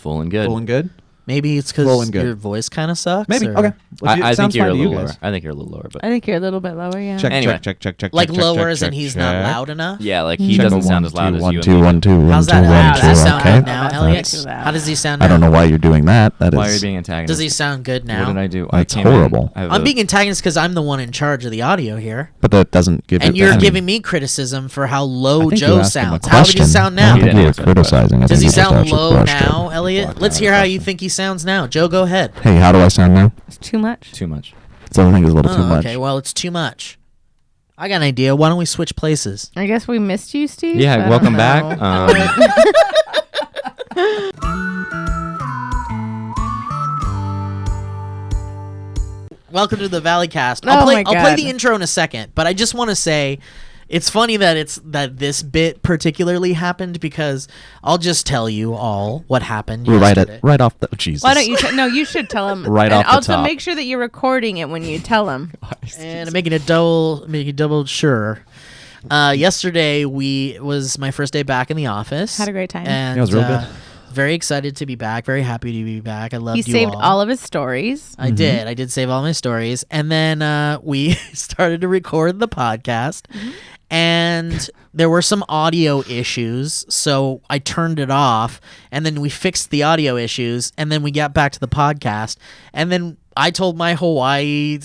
Full and good. Full and good? Maybe it's because your voice kind of sucks? Maybe. Or? Okay. I think you're a little lower. I think you're a little lower. But I think you're a little bit lower, yeah. Check. Like lower as in he's not loud enough? Yeah, like he doesn't sound as loud as you. 1 2 1 2. How's that? How does he sound okay. good now, Elliot? How does he sound now? I don't know why you're doing that. Why are you being antagonist? Does he sound good now? What did I do? That's horrible. I'm being antagonist because I'm the one in charge of the audio here. But that doesn't give And you're giving me criticism for how low Joe sounds. How did he sound now? I think you were criticizing. Does he sound low now, Elliot? Let's hear how you think he sounds now. Joe, go ahead. Hey, how do I sound now? It's too much. Too much. So I think it's a little too much. Okay, well, it's too much. I got an idea. Why don't we switch places? I guess we missed you, Steve. Yeah, welcome back. Welcome to the Valleycast. I'll play the intro in a second, but I just want to say it's funny that this bit particularly happened because I'll just tell you all what happened yesterday. Right off the Jesus. Why don't you? No, you should tell him. Right and off the also top. make sure that you're recording it when you tell him. And I'm making double sure. Yesterday was my first day back in the office. Had a great time. And it was real good. Very excited to be back. Very happy to be back. I loved you all. He saved all of his stories. I did. I did save all my stories. And then we started to record the podcast. And there were some audio issues. So I turned it off. And then we fixed the audio issues. And then we got back to the podcast. And then I told my Hawaii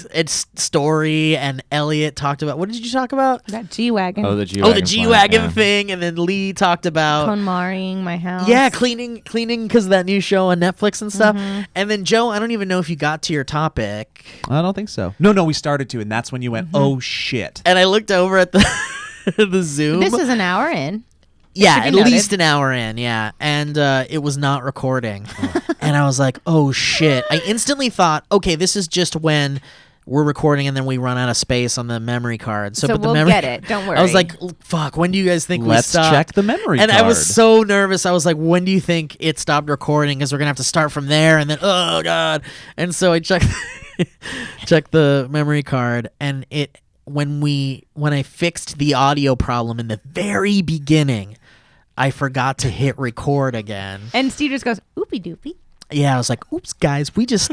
story, and Elliot talked about, what did you talk about? That G-Wagon. Oh, the G-Wagon. Oh, the G-Wagon thing, and then Lee talked about KonMariing my house. Yeah, cleaning because of that new show on Netflix and stuff. And then Joe, I don't even know if you got to your topic. I don't think so. No, we started to, and that's when you went, oh shit. And I looked over at the the Zoom. This is an hour in. Yeah, at least an hour in, yeah. And it was not recording. And I was like, oh, shit. I instantly thought, okay, this is just when we're recording and then we run out of space on the memory card. So but we'll the get it. Don't worry. I was like, fuck, when do you guys think we stop? Let's check the memory card. And I was so nervous. I was like, when do you think it stopped recording? Because we're going to have to start from there. And then, oh, God. And so I checked the memory card, and when I fixed the audio problem in the very beginning, I forgot to hit record again. And Steve just goes, oopie doopie. Yeah, I was like, oops, guys, we just...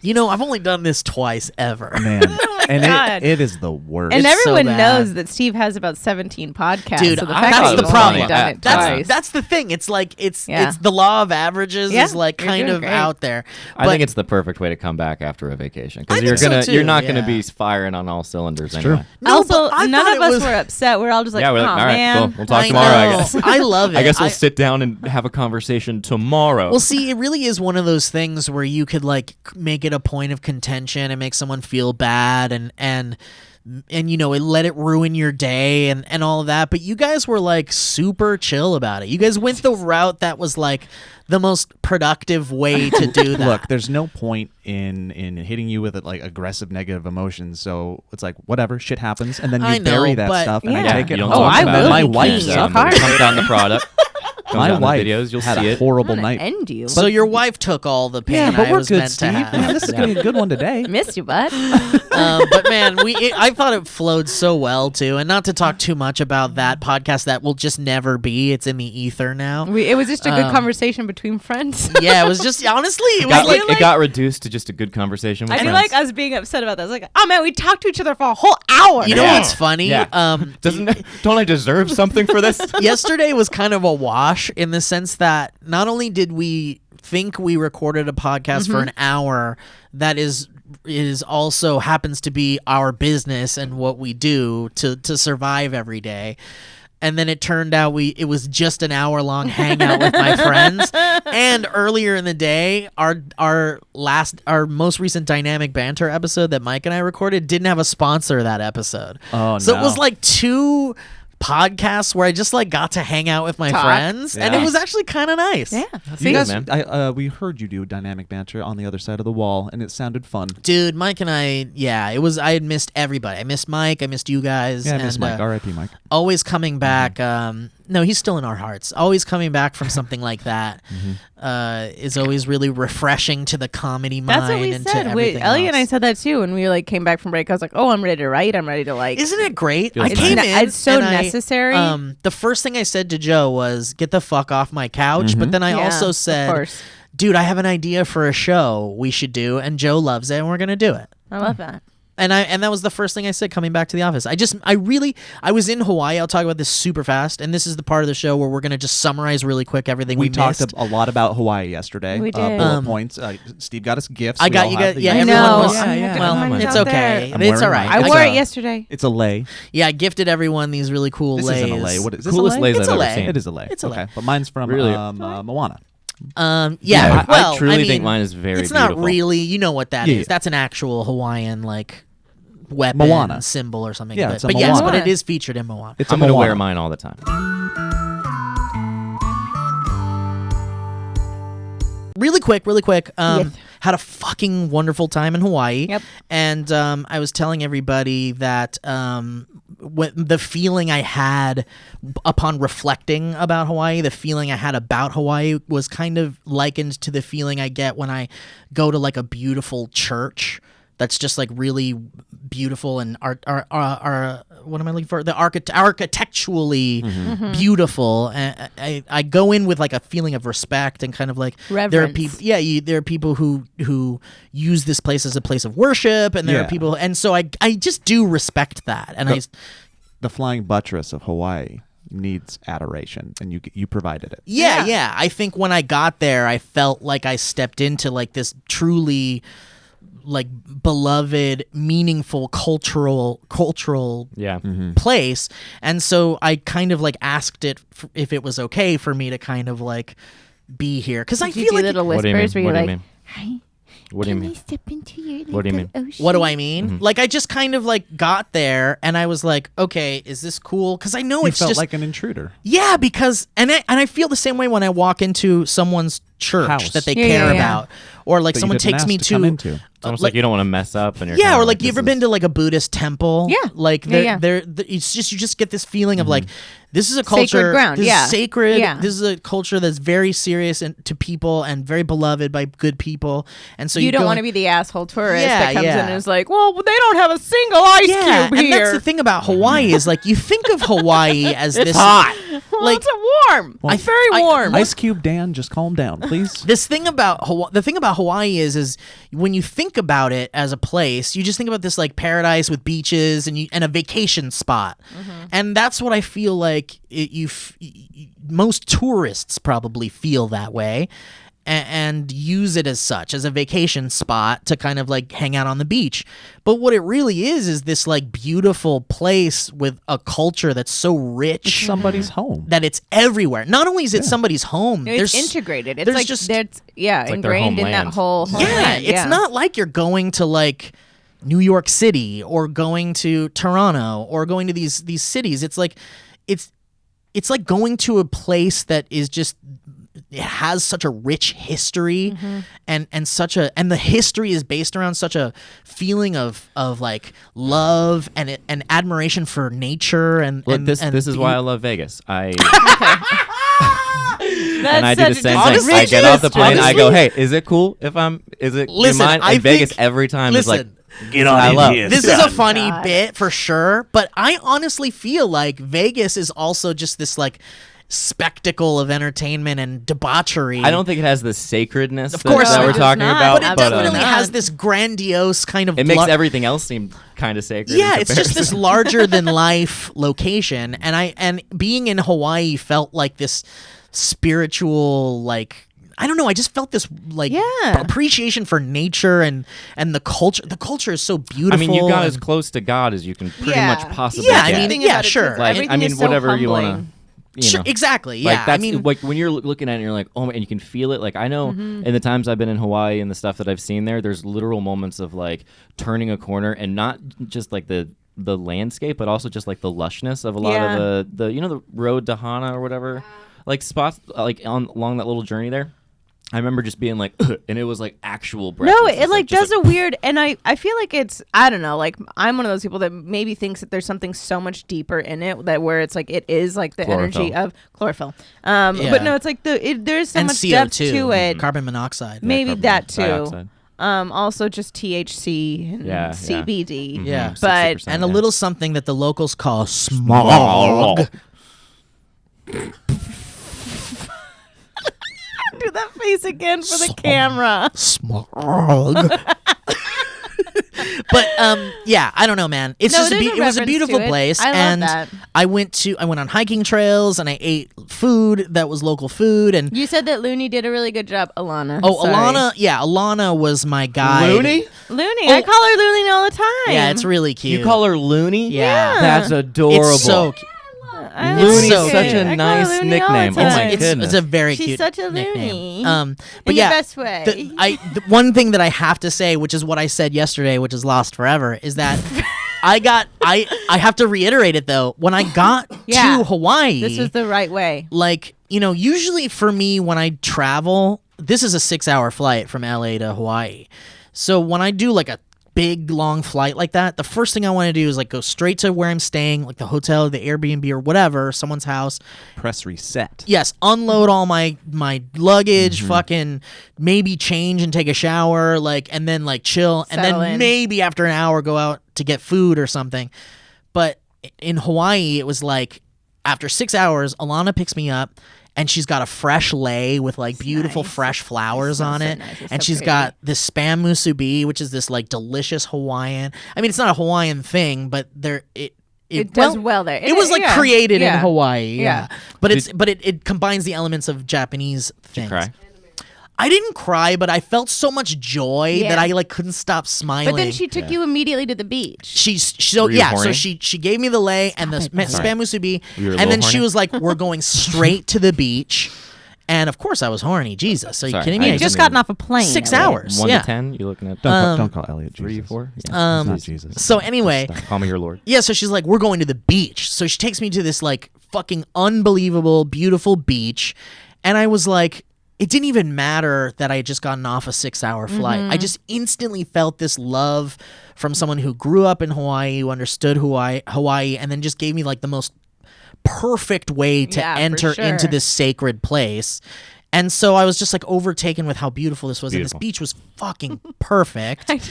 You know, I've only done this twice ever. Man. Oh and it is the worst. And It's everyone so bad. knows that Steve has about 17 podcasts. Dude, so the that's fact that the you've problem. only done it twice. That's the thing. It's like it's the law of averages is like you're kind doing of great. out there. I think it's the perfect way to come back after a vacation I because think so too, you're not gonna yeah. be firing on all cylinders It's anyway. true. No, Also, but I none thought of us were upset. We're all just like, Yeah, oh, we're like, all right, man. cool. We'll talk I tomorrow, I know. guess. I love it. I guess we'll sit down and have a conversation tomorrow. Well, see, it really is one of those things where you could like make it a point of contention and make someone feel bad and you know, let it ruin your day and all of that. But you guys were like super chill about it. You guys went the route that was like the most productive way to do that. Look, there's no point in hitting you with like aggressive negative emotions. So it's like whatever, shit happens, and then I you know, bury that but- stuff, and I Yeah. take it You don't home. talk I about will it. My be wife cleaning your Comes car. down the product. Comes My down the wife videos. You'll had see a it. horrible I'm gonna night. end you. So your wife took all the pain Yeah, but I we're was good, meant Steve. to have. Man, this is gonna be a good one today. Missed you, bud. But man, I thought it flowed so well too, and not to talk too much about that podcast that will just never be. It's in the ether now. It was just a good conversation between friends. Yeah, it was just honestly, it was Got, like, it got reduced to just a good conversation with I feel friends. like us being upset about that. I was like, oh man, we talked to each other for a whole hour. you know Yeah. what's funny? Yeah. Don't I deserve something for this? Yesterday was kind of a wash in the sense that not only did we think we recorded a podcast for an hour that is also happens to be our business and what we do to survive every day. And then it turned out it was just an hour long hangout with my friends. And earlier in the day, our most recent Dynamic Banter episode that Mike and I recorded didn't have a sponsor that episode. Oh, so no. it was like two podcasts where I just like got to hang out with my friends, and it Yeah. was actually kind of nice. Yeah. That's You good, guys, man. we heard you do dynamic banter on the other side of the wall, and it sounded fun. Dude, Mike and I, I had missed everybody. I missed Mike. I missed you guys. Yeah, I miss and, Mike. R.I.P. Mike. Always coming back. No, he's still in our hearts. Always coming back from something like that is always really refreshing to the comedy mind. That's what we and to said. everything Ellie and I else. said that too when we like came back from break. I was like, oh, I'm ready to write. I'm ready to like. Isn't it great? Feels I nice. came in. It's so and necessary. The first thing I said to Joe was, "Get the fuck off my couch." But then I Yeah, also of said, course. "Dude, I have an idea for a show we should do, and Joe loves it, and we're gonna do it." I love that. And that was the first thing I said coming back to the office. I was in Hawaii. I'll talk about this super fast, and this is the part of the show where we're gonna just summarize really quick everything we talked missed. a lot about Hawaii yesterday. We did. Bullet points. Steve got us gifts. I We got all you have guys. the Yeah, I gifts. everyone know. was. Yeah, yeah. Well, Mine's it's out okay. there. I'm It's wearing all right. mine. I It's wore all it right. yesterday. It's a lei. Yeah, I gifted everyone these really cool This lays. isn't a lei. What is this? Coolest a lei? lays It's I've a ever lei. seen. It is a lei. It's a lei. Okay, but mine's from Really? Moana. Yeah. Well, I truly mean, think mine is very It's not beautiful. really. You know what that is? Yeah. That's an actual Hawaiian like weapon Moana. symbol or something. Yeah, but it's a but yes, Moana. but it is featured in Moana. It's I'm a gonna Moana. wear mine all the time. Really quick. Yes. Had a fucking wonderful time in Hawaii. Yep. And I was telling everybody that the feeling I had upon reflecting about Hawaii, the feeling I had about Hawaii was kind of likened to the feeling I get when I go to like a beautiful church that's just like really beautiful and what am I looking for? The architecturally beautiful. And I go in with like a feeling of respect and kind of like there are Reverence. people. Yeah, there are people who use this place as a place of worship, and there are Yeah. people, and so I just do respect that, and The flying buttress of Hawaii needs adoration, and you provided it. yeah. I think when I got there, I felt like I stepped into like this truly like beloved, meaningful cultural Yeah. place, and so I kind of like asked it if it was okay for me to kind of like be here because I Did you feel do like little What do you mean? whispers where you're What do you like, mean? hi. What do you Can I mean? step into your What do you little mean? ocean? what do I mean? Like I just kind of like got there and I was like, okay, is this cool? Because I know You it's felt just like an intruder. yeah, because and I feel the same way when I walk into someone's church House. that they Yeah, care yeah, yeah. about, or like That you someone didn't takes ask me to come into. It's almost like you don't want to mess up, and you're yeah, kinda or like you this ever been is- to like a Buddhist temple? Yeah. like Yeah, yeah. it's just you just get this feeling of like this is a culture, Sacred ground, this yeah. is sacred. Yeah. This is a culture that's very serious and to people and very beloved by good people, and so you don't go want to in- be the asshole tourist Yeah, that comes yeah. in and is like, well, they don't have a single ice yeah, cube and here. that's the thing about Hawaii is like you think of Hawaii as It's this hot. Well, like- it's warm. Well, It's very warm. Ice Cube Dan, just calm down, please. This thing about the thing about Hawaii is when you think about it as a place, you just think about this like paradise with beaches and a vacation spot, and that's what I feel like most tourists probably feel that way, and use it as such as a vacation spot to kind of like hang out on the beach. But what it really is this like beautiful place with a culture that's so rich. Somebody's home. That it's everywhere. Not only is it somebody's home, it's there's integrated. It's there's like just- that's like their ingrained in that homeland. whole yeah, homeland. it's not like you're going to like New York City or going to Toronto or going to these cities. It's like it's like going to a place that is just it has such a rich history and the history is based around such a feeling of like love and admiration for nature and Look, and, this and is why I love Vegas. And That's I do the such a same honestly, thing. I get off the plane. I go, honestly- hey, is it cool if I'm? Is it? Listen, you mind? I And Vegas think- every time is like, Listen, I love. this is a funny God. bit for sure, but I honestly feel like Vegas is also just this like spectacle of entertainment and debauchery. I don't think it has the sacredness Of course that not. we're It does talking not. about, but it but definitely not. has this grandiose kind of it makes blu- everything else seem kind of sacred. yeah, in it's just this comparison. larger than life location, and being in Hawaii felt like this spiritual like. I don't know. I just felt this like Yeah. appreciation for nature and the culture. The culture is so beautiful. I mean, you got as and- close to God as you can pretty Yeah. much possibly Yeah, I get. mean, Everything yeah, about it, sure. too. like, Everything I mean, is so whatever you want humbling. to. Sure, exactly. Yeah, Like that's I mean, like when you're looking at it and you're like, oh, and you can feel it. Like I know in the times I've been in Hawaii and the stuff that I've seen there's literal moments of like turning a corner and not just like the landscape, but also just like the lushness of a lot Yeah. of the the road to Hana or whatever, like spots like along that little journey there. I remember just being like, ugh, and it was like actual No, breakfast. it like just does a weird, and I feel like it's, I don't know, like I'm one of those people that maybe thinks that there's something so much deeper in it that where it's like it is like the energy of chlorophyll. But no, it's like there's so and much CO2, depth to it. carbon monoxide. Maybe that too. dioxide. Also just THC and Yeah, CBD. Mhm, Yeah. But 60%, And a yeah. little something that the locals call smog. Do that face again for the camera. Smog. But yeah, I don't know, man. It's No, just there's a it was a reference beautiful to it. place, I love and that. I went on hiking trails, and I ate food that was local food, and You said that Looney did a really good job, Alana. oh, Sorry. Alana was my guide. Looney? Looney, Oh. I call her Looney all the time. Yeah, it's really cute. You call her Looney? Yeah. That's adorable. It's so cute. I Looney's so such cute. a I call her nice Looney all the nickname. Oh my time. goodness. It's a very She's cute such a nickname. Looney. But In yeah, the best way. the one thing that I have to say, which is what I said yesterday, which is lost forever, is that I have to reiterate it though. When I got Yeah. to Hawaii, This was the right way. like, usually for me when I travel, this is a 6-hour flight from LA to Hawaii. So when I do like a big long flight like that, the first thing I want to do is like go straight to where I'm staying, like the hotel, the Airbnb or whatever, someone's house. Press reset. Yes, unload all my luggage, fucking maybe change and take a shower, and then chill, and Settle then in. maybe after an hour go out to get food or something. But in Hawaii, it was like after 6 hours, Alana picks me up. And she's got a fresh lei with beautiful nice. fresh flowers smells on so it. nice. It's And so she's pretty. got this spam musubi, which is this delicious Hawaiian. I mean, it's not a Hawaiian thing, but It does well there. It was yeah. created in Yeah. Hawaii, Yeah. But it combines the elements of Japanese things. Cry. I didn't cry, but I felt so much joy Yeah. that I couldn't stop smiling. But then she took you immediately to the beach. Were you So horny? she gave me the lei and the spam musubi, You were a and then little she horny? was like, "We're going straight to the beach," and of course I was horny. Jesus, are you Sorry, kidding I me? You I just didn't gotten even- off a plane. 6 Elliot. hours. 1 yeah. to 10? You looking at Don't call Elliot 3, Jesus. 4? Yeah. It's not Jesus. So anyway, Call me your lord. yeah, so she's like, we're going to the beach. So she takes me to this fucking unbelievable, beautiful beach. And I was like, it didn't even matter that I had just gotten off a 6-hour flight. I just instantly felt this love from someone who grew up in Hawaii, who understood Hawaii, and then just gave me the most perfect way to Yeah, for enter sure. into this sacred place. And so I was just overtaken with how beautiful this was. Beautiful. And this beach was fucking perfect. I just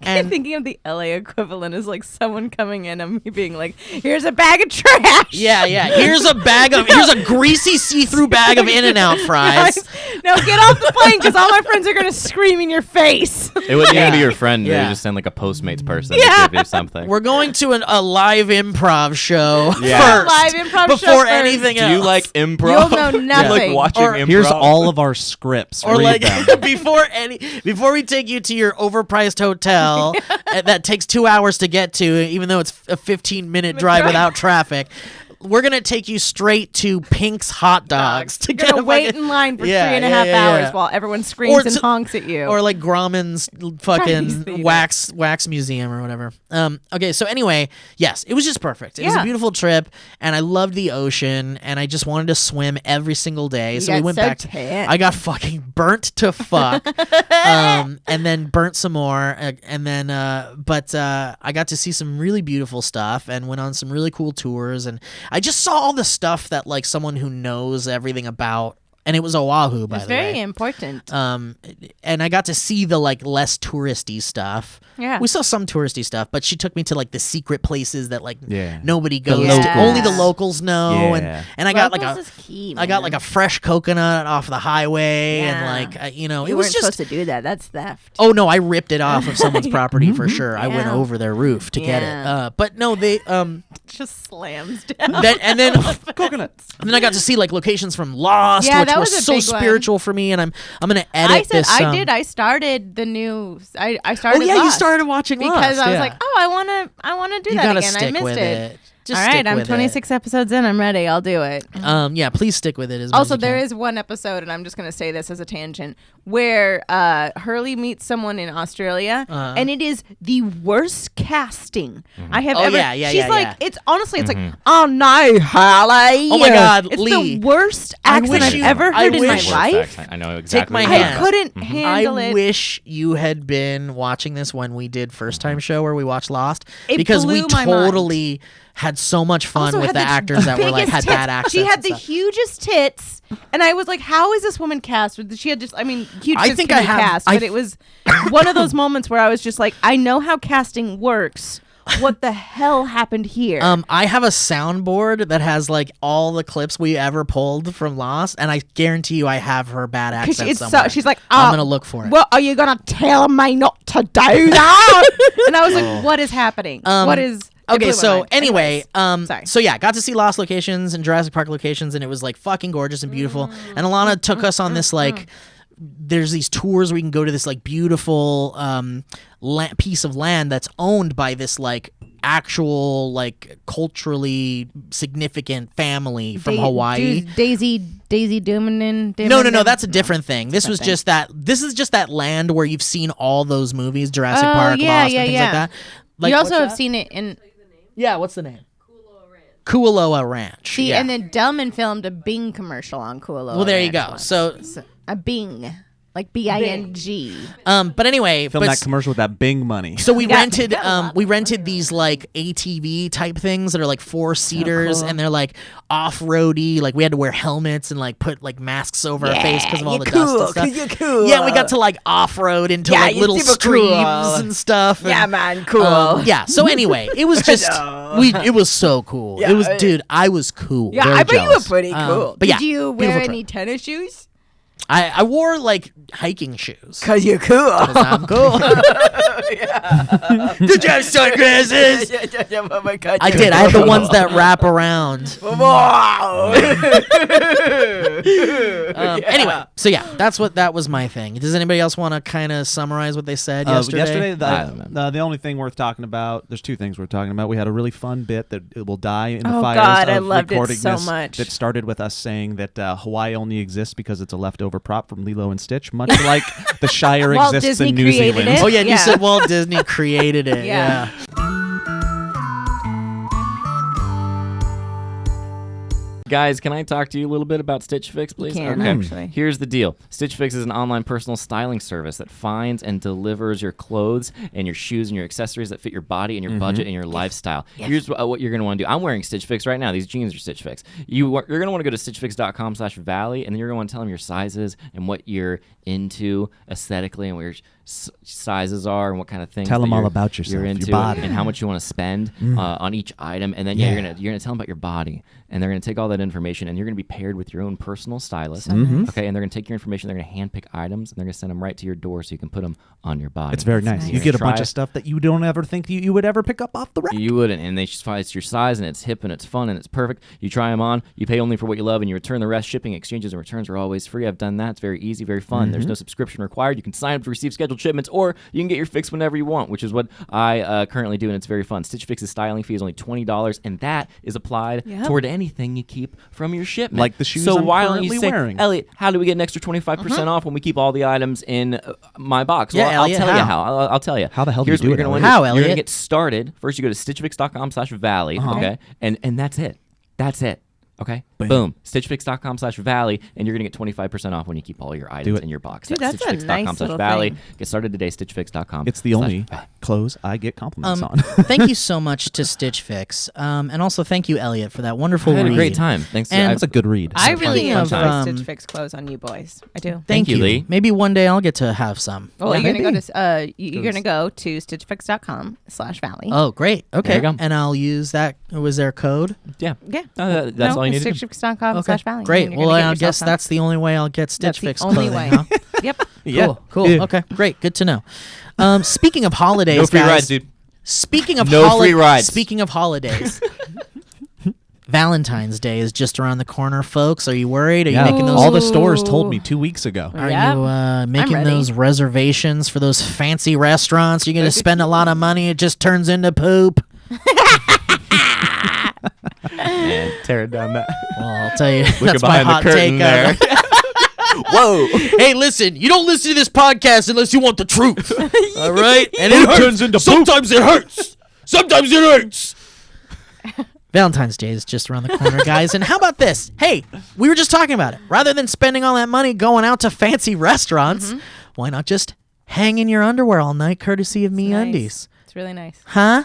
And- keep thinking of the LA equivalent as someone coming in and me being like, here's a bag of trash. Yeah. Here's a greasy see-through bag of In-N-Out fries. No, get off the plane because all my friends are going to scream in your face. It wouldn't even be your friend. Yeah. They just send a Postmates person Yeah. to give you something. We're going to a live improv show Yeah. first, Live improv show before first. anything Do else. you like improv? You'll know You nothing. like watching Or- improv? Here's all of our scripts. or Read them. before we take you to your overpriced hotel that takes 2 hours to get to, even though it's a 15-minute drive without traffic. We're gonna take you straight to Pink's Hot Dogs to You're get going a to wait fucking- in line for Yeah, 3.5 yeah, hours yeah. while everyone screams and to- honks at you. or Grauman's Chinese fucking theater. wax museum or whatever. Okay, so anyway, yes, it was just perfect. It was a Yeah. beautiful trip, and I loved the ocean, and I just wanted to swim every single day. You So we got went so back. tan. I got fucking burnt to fuck, and then burnt some more, and then but I got to see some really beautiful stuff and went on some really cool tours, and I just saw all the stuff that someone who knows everything about. And it was Oahu, by it's the way. very important. And I got to see the less touristy stuff. Yeah. We saw some touristy stuff, but she took me to the secret places that Yeah. nobody goes locals. to. Only the locals know. Yeah. And I got Locals is key, I got man. a fresh coconut off the highway, Yeah. and You it was weren't just. supposed to do that. That's theft. Oh no! I ripped it off of someone's property for sure. I went Yeah. over their roof to get it. Yeah. But no, they Just slams down. then coconuts. And then I got to see locations from Lost, Yeah, which that was was a so big one. spiritual for me. And I'm gonna edit I said this. I started the new. I started. Oh yeah, you Lost started watching because Lost, I was yeah. like, oh, I want to do You that gotta again. I stick missed with it. Just All right, stick I'm with 26 episodes in. I'm ready. I'll do it. Yeah, please stick with it as much Also, as you there can. is one episode, and I'm just going to say this as a tangent, where Hurley meets someone in Australia, and it is the worst casting I have ever. She's like, it's honestly, it's like, oh no, Hurley. Oh my God, it's Lee. the worst accent I've ever heard in my life. I know exactly. my what you're hand. I talking couldn't handle I it. wish you had been watching this when we did first time show where we watched Lost, It because we blew my mind. totally had so much fun Also with had the actors that were like biggest had tits. bad accents. She had and the stuff. hugest tits, and I was like, "How is this woman cast?" She had just, I mean, huge I tits think can I be have- cast, I but it was one of those moments where I was just like, "I know how casting works. What the hell happened here?" I have a soundboard that has like all the clips we ever pulled from Lost, and I guarantee you I have her bad accent it's somewhere. she's like, I'm gonna look for it. What are you gonna tell me not to do that? And I was like, "What is happening? What is?" It blew Okay, my so mind. anyway, Anyways, sorry. so yeah, got to see Lost locations and Jurassic Park locations, and it was like fucking gorgeous and beautiful. And Alana took us on this like, there's these tours where we can go to this like beautiful piece of land that's owned by this like actual like culturally significant family from Hawaii. Daisy Duminin. No, that's a different thing. This was just that. This is just that land where you've seen all those movies, Jurassic Park, Lost, and things like that. Like, you also what's have that? seen it in. Yeah, what's the name? Kualoa Ranch. See, yeah. and then Delman filmed a Bing commercial on Kualoa. Well, there you Ranch go. once. So a Bing, like Bing. but anyway, Film that commercial with that Bing money. so we Yeah. rented these like ATV type things that are like 4-seaters, cool. and they're like off-roady. Like we had to wear helmets and like put like masks over our face because of all the dust and stuff. You're cool. Yeah, we got to like off-road into like you're little super streams cool. and stuff. Yeah, and, man, cool. yeah. So anyway, it was just it was so cool. Yeah, it was, dude. I was cool. Yeah, Very I bet you were jealous. pretty cool. But yeah, Did you beautiful wear trip. any tennis shoes? I wore like hiking shoes. Cause you're cool. 'Cause I'm cool. Did you have sunglasses? Oh my God, I did. I had the ones that wrap around. Wow. Anyway, so yeah, that was my thing. Does anybody else want to kind of summarize what they said yesterday? I don't know. The only thing worth talking about, there's two things worth talking about. We had a really fun bit that it will die in the Oh, fires God, I of loved it recording so this, much. that started with us saying that Hawaii only exists because it's a leftover prop from Lilo and Stitch, much like the Shire Walt exists Disney in New created Zealand. it. Oh yeah, and Yeah. you said Walt Disney created it. Yeah. Guys, can I talk to you a little bit about Stitch Fix, please? can, Okay. actually. Here's the deal. Stitch Fix is an online personal styling service that finds and delivers your clothes and your shoes and your accessories that fit your body and your budget and your lifestyle. Here's what you're going to want to do. I'm wearing Stitch Fix right now. These jeans are Stitch Fix. You're going to want to go to stitchfix.com/valley, and then you're going to want to tell them your sizes and what you're into aesthetically and what your sizes are and what kind of things Tell that them all you're- about yourself, you're your into body. and how much you want to spend on each item. And then you're gonna tell them about your body, and they're gonna take all that information, and you're gonna be paired with your own personal stylist. Okay, and they're gonna take your information, they're gonna handpick items, and they're gonna send them right to your door so you can put them on your body. It's very nice. You're You gonna get a try bunch it. of stuff that you don't ever think you would ever pick up off the rack. You wouldn't, and they just find it's your size, and it's hip, and it's fun, and it's perfect. You try them on, you pay only for what you love, and you return the rest. Shipping, exchanges, and returns are always free. I've done that. It's very easy, very fun. There's no subscription required. You can sign up to receive scheduled shipments, or you can get your fix whenever you want, which is what I currently do, and it's very fun. Stitch Fix's styling fee is only $20, and that is applied toward anything you keep from your shipment. Like the shoes So I'm why don't you currently say, wearing. Elliot, how do we get an extra 25% off when we keep all the items in my box? Yeah, Well, I'll Elliot, tell you how? how. I'll tell you. How the hell do Here's you do what it, you're gonna Elliot? wanna do. How, You're Elliot? gonna get started. First, you go to stitchfix.com/valley, okay? And that's it. That's it. Okay? Boom. Stitchfix.com/valley, and you're going to get 25% off when you keep all your items in your box. Dude, that's a nice little stitchfix.com/valley. thing. Get started today, stitchfix.com. It's the only clothes I get compliments on. Thank you so much to Stitch Fix, and also thank you, Elliot, for that wonderful I had a read. great time. Thanks. And That's a good read. I Fun- really Speaking enjoy of, Stitch Fix clothes on you boys. I do. Thank you, Lee. Maybe one day I'll get to have some. Well, you're maybe. gonna go to you're gonna go to stitchfix.com/valley. Oh, great. Okay, There you go. and I'll use that. Was there a code? Yeah. Yeah. That's all you need to do. Stitchfix.com/valley. Great. and you're Well, gonna get I yourself guess some. that's the only way I'll get Stitch That's the Fix only clothing. way. Huh? Yep. Cool. Cool. Yeah. Okay. Great. Good to know. Speaking of holidays, No free guys, rides, dude. Speaking of No free rides. Speaking of holidays. Valentine's Day is just around the corner, folks. Are you worried? Are you making those? all the stores told me 2 weeks ago. Are Yep. you making ready. those reservations for those fancy restaurants? You're going to spend a lot of money. It just turns into poop. And tear down that. Well, I'll tell you, Looking that's my behind the hot curtain take. there. Whoa. Hey, listen, you don't listen to this podcast unless you want the truth. All right? And it turns into Sometimes it hurts. Sometimes it hurts. Valentine's Day is just around the corner, guys. And how about this? Hey, we were just talking about it. Rather than spending all that money going out to fancy restaurants, why not just hang in your underwear all night, courtesy of MeUndies? Nice. It's really nice. Huh?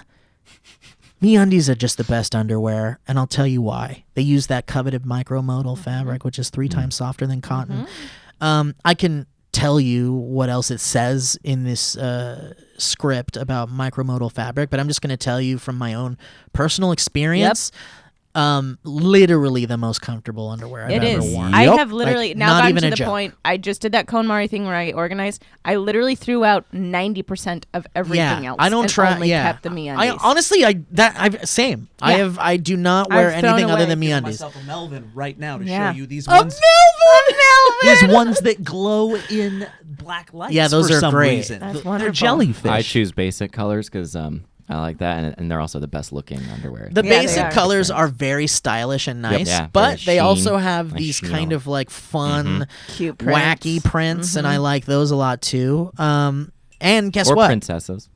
MeUndies are just the best underwear, and I'll tell you why. They use that coveted micromodal fabric, which is 3 times softer than cotton. I can tell you what else it says in this script about micromodal fabric, but I'm just going to tell you from my own personal experience. Literally the most comfortable underwear I've ever worn. I have literally now gotten to the joke. point. I just did that KonMari thing where I organized. I literally threw out 90% of everything else. I don't and try. Only Yeah, kept the MeUndies. I honestly, same. Yeah. I do not wear I've thrown anything other away. than MeUndies. myself a Melvin right now to Yeah. show you these Oh, ones. Melvin! These ones that glow in black lights. Yeah, those for are some great. reason. That's They're wonderful. jellyfish. I choose basic colors because I like that, and they're also the best looking underwear. The Yeah, they basic are. colors are very stylish and nice, Yeah, but very they also sheen. have Nice these sheen kind on of like fun, Cute prints. wacky prints, and I like those a lot too. And guess or what? princesses.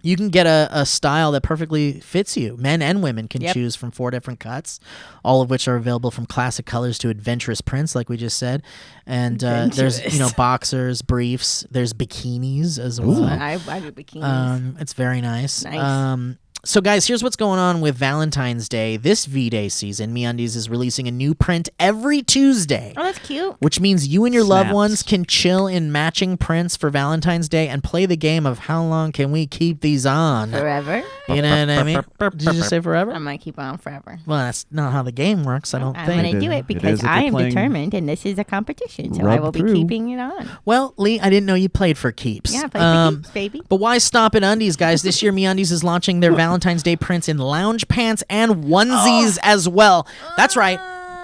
You can get a style that perfectly fits you. Men and women can Yep. choose from 4 different cuts, all of which are available from classic colors to adventurous prints, like we just said. And there's Adventurous. Boxers, briefs. There's bikinis as well. I do bikinis. It's very nice. Nice. So, guys, here's what's going on with Valentine's Day. This V-Day season, MeUndies is releasing a new print every Tuesday, Oh, that's cute. which means you and your loved Snaps. ones can chill in matching prints for Valentine's Day and play the game of how long can we keep these on. Forever. You know what I mean? Did you just say forever? I might keep on forever. Well, that's not how the game works, I don't I'm think. going to do it It because is if I you're am playing determined, and this is a competition, so I rub will be through. keeping it on. Well, Lee, I didn't know you played for keeps. Yeah, play for keeps, baby. But why stop at undies, guys? This year, MeUndies is launching their Valentine's Day prints in lounge pants and onesies as well. That's right,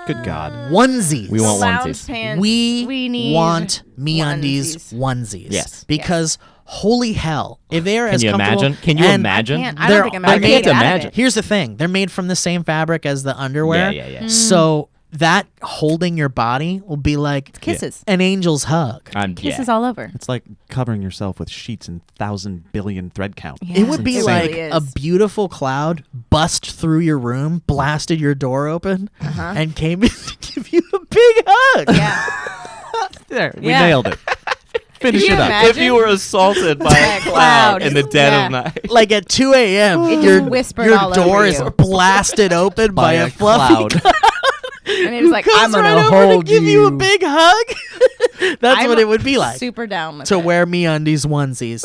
Good God. onesies. We want Lounge onesies. pants. We need want MeUndies onesies. Yes. Because holy hell, if they are Can as you comfortable, imagine? Can you and imagine? I don't They're- think I'm I ever gonna can't get out of imagine. it. Here's the thing: they're made from the same fabric as the underwear. Yeah. So that holding your body will be like Kisses. an angel's hug. Kisses all over. It's like covering yourself with sheets in 1,000 billion thread count. Yeah. It would be It like really is. a beautiful cloud bust through your room, blasted your door open, and came in to give you a big hug. Yeah. There, we Yeah. nailed it. Finish Can you it up. imagine? If you were assaulted by By a a cloud cloud. in the dead Yeah. of night. Like at 2 a.m., It just your, whispered your all door over is you. blasted open by a fluffy cloud. And it was like, comes I'm going right to over hold to give you a big hug. That's I'm what it would be like Super down with to it. wear MeUndies onesies.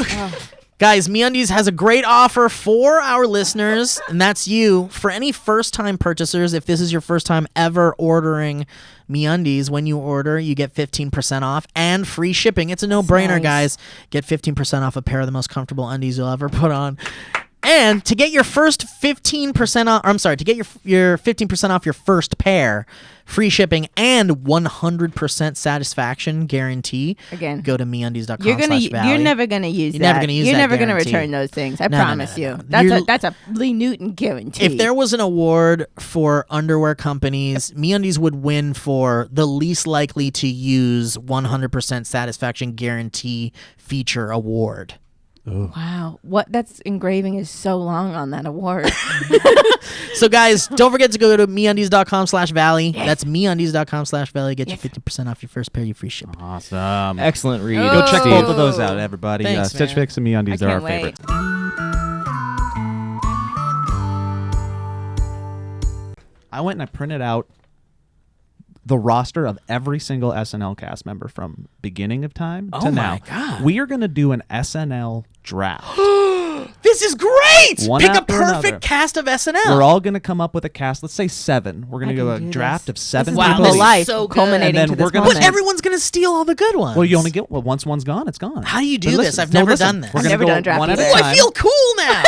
Guys, MeUndies has a great offer for our listeners, and that's you. For any first-time purchasers, if this is your first time ever ordering MeUndies, when you order, you get 15% off and free shipping. It's a no-brainer, nice. guys. Get 15% off a pair of the most comfortable undies you'll ever put on. And to get your first 15% off, to get your 15% off your first pair, free shipping and 100% satisfaction guarantee. Again, go to MeUndies.com. You're never gonna use You're that. never gonna use You're that never gonna guarantee. return those things. I No, promise no. you. You're- That's a Lee Newton guarantee. If there was an award for underwear companies, MeUndies would win for the least likely to use 100% satisfaction guarantee feature award. Wow, what that's engraving is so long on that award. So guys, don't forget to go to MeUndies.com/Valley. That's MeUndies.com/Valley. Get you 50% off your first pair, you free shipping. Awesome. Excellent read. Go check Oh. both of those out, everybody. Thanks, Stitch man. Fix and MeUndies I are our can't wait. favorite. I went and I printed out the roster of every single SNL cast member from beginning of time Oh to my now. God. We are going to do an SNL draft. This is great! One Pick a after perfect another. cast of SNL. We're all going to come up with a cast. Let's say 7. We're going I to go can a do draft this. of 7 This is people. my Wow, whole life so good. culminating And then to we're this gonna- but moment. everyone's going to steal all the good ones. Well, you only get once one's gone, it's gone. How do you do But this? listen, I've never listen, done this. We're I've gonna never go done a draft one at either. a Ooh, time. I feel cool now.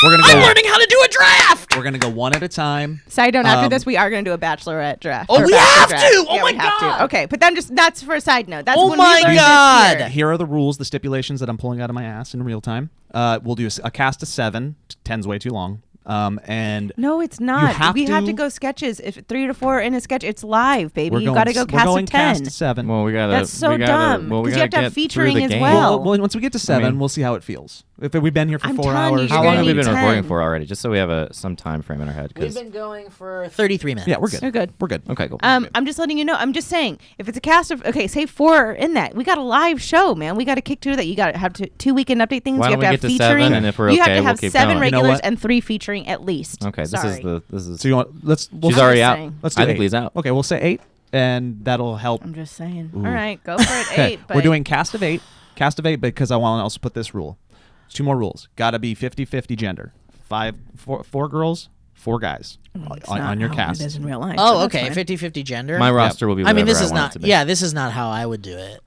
We're gonna I'm go. learning how to do a draft. We're gonna go one at a time. Side note, after Um, this, we are going to do a bachelorette draft. Oh, or we bachelor have draft. to! Oh Yeah, my we have God! to. Okay, but then that's for a side note. That's Oh when my we learned God! This year. Here are the rules, the stipulations that I'm pulling out of my ass in real time. We'll do a cast of 7. 10's way too long. And no, it's not. have we have to to go sketches. If 3 to 4 in a sketch, it's live, baby. You going- got to go we're cast going of 10. cast 7. Well, That's so dumb. Well, we because you have to gotta have get through featuring the as game. well. Well, once we get to 7, I mean- we'll see how it feels. If we've been here for I'm 4 telling you, hours, you're How gonna long have we need been 10. recording for already? Just so we have some time frame in our head. We've 'cause- been going for 33 minutes. yeah, we're good. You're good. We're good. Okay, cool. I'm just letting you know. I'm just saying, if it's a cast of say 4 in that, we got a live show, man. We got to kick to that. You got to have 2 weekend update things. Why you have don't to we have get to featuring. 7, and if we're you have okay, to we'll have keep 7 going. You know regulars what? and 3 featuring at least. Okay, Sorry. this is. So you want we'll She's say- already just out. saying. Let's do I think 8. Lee's out. Okay, we'll say 8, and that'll help. I'm just saying. Ooh. All right, go for it. Okay, 8. But we're doing cast of 8. Cast of 8 because I want to also put this rule. There's 2 more rules. Got to be 50-50 gender. 4 girls, 4 guys it's on not your how cast. It is in real life. Oh, but that's okay. fine. 50-50 gender. My roster will be. I mean, this whatever is want it not. to be. Yeah, this is not how I would do it.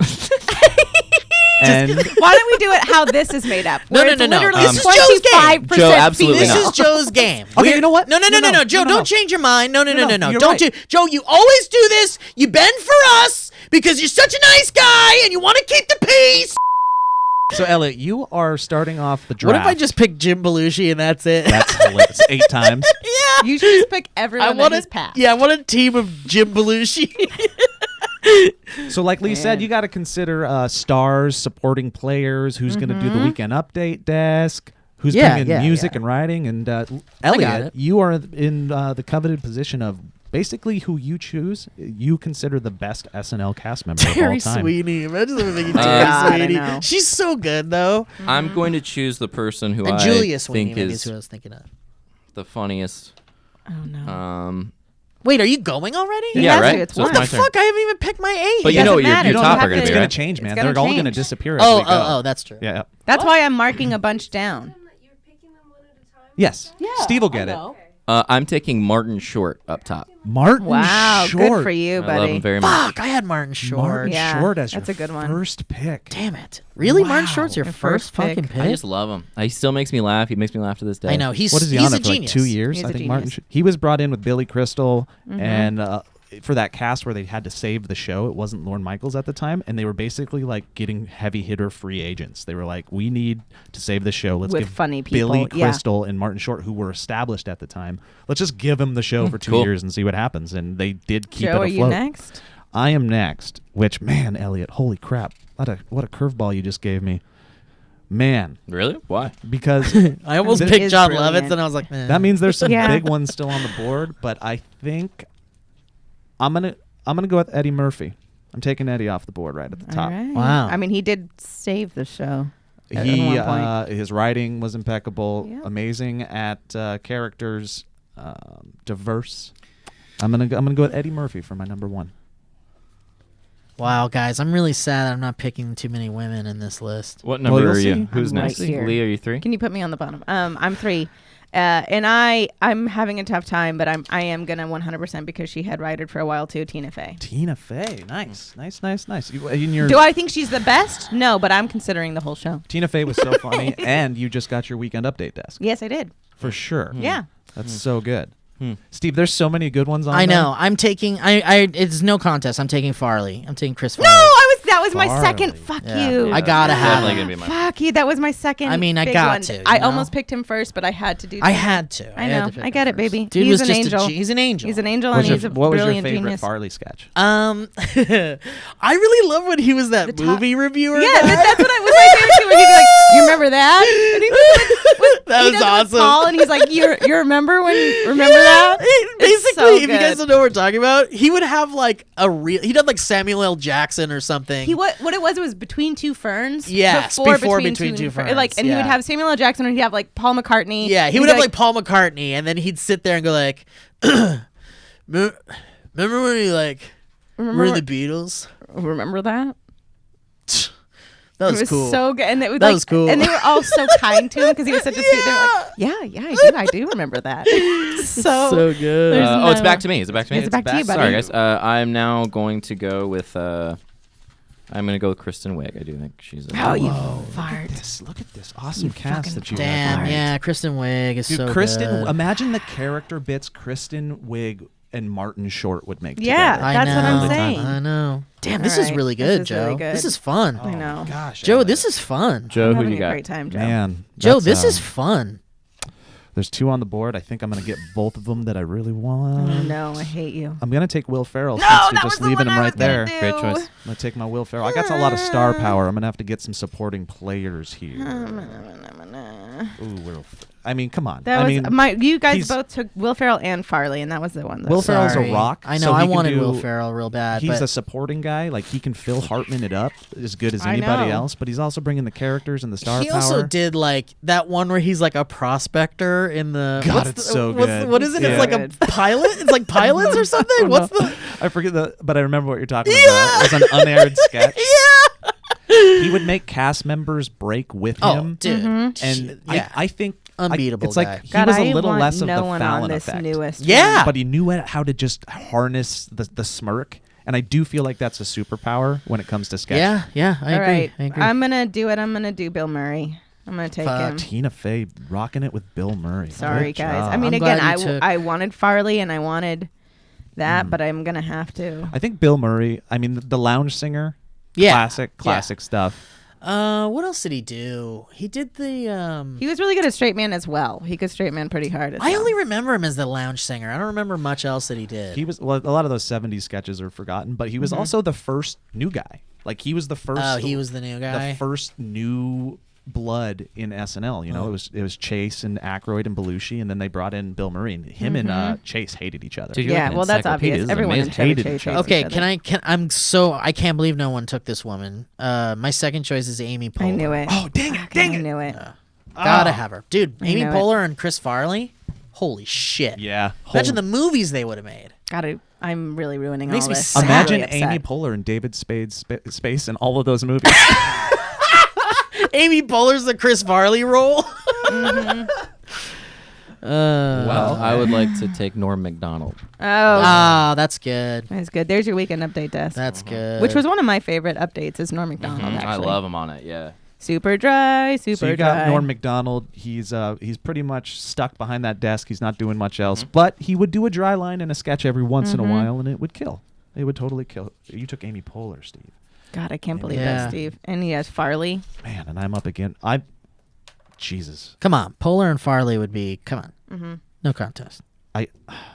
And Why don't we do it how this is made up? No, where no, it's no, no. literally This is Joe's game. 25% Joe, absolutely This female. is Joe's game. Okay, you know what? No, Joe, No. don't change your mind. No. you're Don't right. do. Joe, you always do this. You bend for us because you're such a nice guy and you want to keep the peace. so, Elliot, you are starting off the What draft. if I just pick Jim Belushi and that's it? That's hilarious. 8 times. Yeah. You should just pick I everyone want that has passed. Yeah, I want a team of Jim Belushi. So, like Lee said, you got to consider stars, supporting players, who's going to do the weekend update desk, who's bringing music and writing. And Elliot, it. you are in the coveted position of basically who you choose. You consider the best SNL cast member of all Terry time. Sweeney. Imagine something God, I Terry know. Sweeney. She's so good though. I'm going to choose the person who And I Julia Sweeney think maybe is who I was thinking of. the funniest. Oh no. Wait, are you going already? He Yeah, has right. to, it's So it's one. my What the turn. fuck? I haven't even picked my 8. But yet. you know what Doesn't your matter. You top don't are have going to- to It's be, going right? to change, man. It's They're gonna all going to change. disappear as Oh, we go. oh, that's true. Yeah. That's why I'm marking a bunch down. You're picking them one at a time? Yes. Yeah, Steve will get I it. know. I'm taking Martin Short up top. Martin Wow, Short. good for you, I love him buddy. very much. Fuck, I had Martin Short. Martin Yeah, Short as that's your a good one. first pick. Damn it. Really? Wow. Martin Short's your Your first first pick. fucking pick? I just love him. He still makes me laugh. He makes me laugh to this day. I know. He's What is he he's on a it for, like genius. 2 years? He's I a think Martin. genius. He was brought in with Billy Crystal, and for that cast where they had to save the show, it wasn't Lorne Michaels at the time, and they were basically like getting heavy hitter free agents. They were like, "We need to save the show. Let's With give funny people, Billy yeah. Crystal and Martin Short, who were established at the time. Let's just give them the show for 2 Cool. years and see what happens." And they did keep Joe, it are afloat. you next? I am next. Which, man, Elliot, holy crap! What a curveball you just gave me, man. Really? Why? Because I almost That picked is John brilliant. Lovitz, and I was like, eh. that means there's some Yeah. big ones still on the board, but I think I'm gonna go with Eddie Murphy. I'm taking Eddie off the board right at the top. All right. Wow. I mean, he did save the show. at He one point. his writing was impeccable, Yep. amazing at characters, diverse. I'm gonna go with Eddie Murphy for my number 1. Wow, guys, I'm really sad that I'm not picking too many women in this list. What Well, number you'll are you? see. Who's I'm right next? here. Lee, are you 3? Can you put me on the bottom? I'm 3. And I'm having a tough time, but I am gonna 100% because she had writered for a while too. Tina Fey. Tina Fey, nice. In your Do I think she's the best? No, but I'm considering the whole show. Tina Fey was so funny, and you just got your weekend update desk Yes, I did. for sure. Yeah. That's so good. Steve, there's so many good ones on. I there. know. I'm taking. It's no contest. I'm taking Farley. I'm taking Chris No, Farley. that was my Farley. second. Fuck Yeah. you. I gotta have Definitely him. gonna be my. Fuck you. That was my second. I mean, I big got one. to, you I know? almost picked him first, but I had to do. I that. had to. I had know. to pick I him get it, first. baby. Dude He's was an just angel. he's an angel. He's an angel, What and was he's a your brilliant favorite genius. Farley sketch? I really love when he was that top- movie reviewer. Yeah, guy. that's what I was my favorite too. Where he'd be like, "You remember that?" And he That he was does it with awesome. Paul, and he's like, "You remember that?" It's Basically, so if you guys good. don't know what we're talking about, he would have like he did like Samuel L. Jackson or something. He what it was Between Two Ferns. Yes, before Between Two Ferns, Like, and he would yeah. have Samuel L. Jackson, and he'd have like Paul McCartney. Yeah, he and would he'd have be like Paul McCartney, and then he'd sit there and go like, "Remember when we like were in the Beatles?" remember that? That It was was cool. so good, and it was That like, was cool. and they were all so kind to him because he was such a sweet. They were like, "Yeah, I do remember that." So good. There's It's no- back to me. Is it back to me? It's back to you, buddy. Sorry, guys. I'm now going to go with. I'm going to go with Kristen Wiig. I do think she's. Oh, you Whoa, fart. Look at this awesome fucking cast that you Damn, have. yeah, Kristen Wiig is Dude, so Kristen, good. imagine the character bits Kristen Wiig and Martin Short would make Yeah, together. I that's what know. I'm saying. I know. Damn, All this is right, really this good, is Joe. really good. This is fun. I know. Gosh, Joe, Elliot. this is fun. Joe, I'm who having you a got? great time, Joe. Man, Joe, that's, this is fun. There's 2 on the board. I think I'm going to get both of them that I really want. Oh, no, I hate you. I'm going to take Will Ferrell No, since that you're was just the leaving one him I right was gonna there. do. Great choice. I'm going to take my Will Ferrell. I got a lot of star power. I'm going to have to get some supporting players here. Ooh, I mean, come on. That was you guys he's- both took Will Ferrell and Farley, and that was the one. That Will was- Ferrell's Sorry. a rock. I know. so I he can wanted do- Will Ferrell real bad. He's but a supporting guy. Like, he can Phil Hartman it up as good as I anybody know. else, but he's also bringing the characters and the star he power. also did like that one where he's like a prospector in the. God, what's it's the- so what's- good. What is it? Yeah. It's like a pilot. It's like pilots or something. Oh, What's no. the? I forget but I remember what you're talking about. It was an unaired sketch. Yeah. He would make cast members break with Oh, him. dude. And Yeah. I think Unbeatable it's like guy. he God, was I a little want less of no the one Fallon on this effect. newest. Yeah. But he knew how to just harness the smirk. And I do feel like that's a superpower when it comes to sketch. Yeah. I All agree. right, I agree. I'm gonna do it. I'm gonna do Bill Murray. I'm gonna take him. Tina Fey rocking it with Bill Murray. Sorry, Good guys. job. I mean, I'm again, glad you took- I wanted Farley and I wanted that, but I'm gonna have to. I think Bill Murray, I mean, the lounge singer, Yeah. classic stuff. What else did he do? He did the. He was really good at straight man as well. He could straight man pretty hard. As I well. only remember him as the lounge singer. I don't remember much else that he did. He was, well, a lot of those 70s sketches are forgotten, but he was also the first new guy. Like, he was the first. Oh, he was the new guy. The first new blood in SNL. You know, it was Chase and Aykroyd and Belushi, and then they brought in Bill Murray. And him and Chase hated each other. Dude, you're Yeah, like an well, that's encyclopedia. obvious. This is Everyone in amazing. Chevy Hated Chase each hates other. Okay, each other. I can't believe no one took this woman. My second choice is Amy Poehler. I knew it. Oh, dang it, Fuck, dang I it. knew it. Gotta have her. Dude, I Amy knew it. Poehler and Chris Farley? Holy shit. Yeah. Imagine the movies they would have made. I'm really ruining Makes all me this. sad. I'm Imagine really Amy upset. Poehler and David Spade's space in all of those movies. Amy Poehler's the Chris Farley role? Well, I would like to take Norm Macdonald. Oh, That's good. that's good. There's your weekend update desk. That's good. Which was one of my favorite updates is Norm Macdonald. I Actually, love him on it. Yeah. super dry, super So you dry. got Norm Macdonald. He's pretty much stuck behind that desk. He's not doing much else. But he would do a dry line and a sketch every once in a while, and it would kill. It would totally kill. You took Amy Poehler, Steve. God, I can't believe Yeah. that, Steve. And he has Farley. Man, and I'm up again. Jesus. Come on. Poehler and Farley would be. Come on. No contest.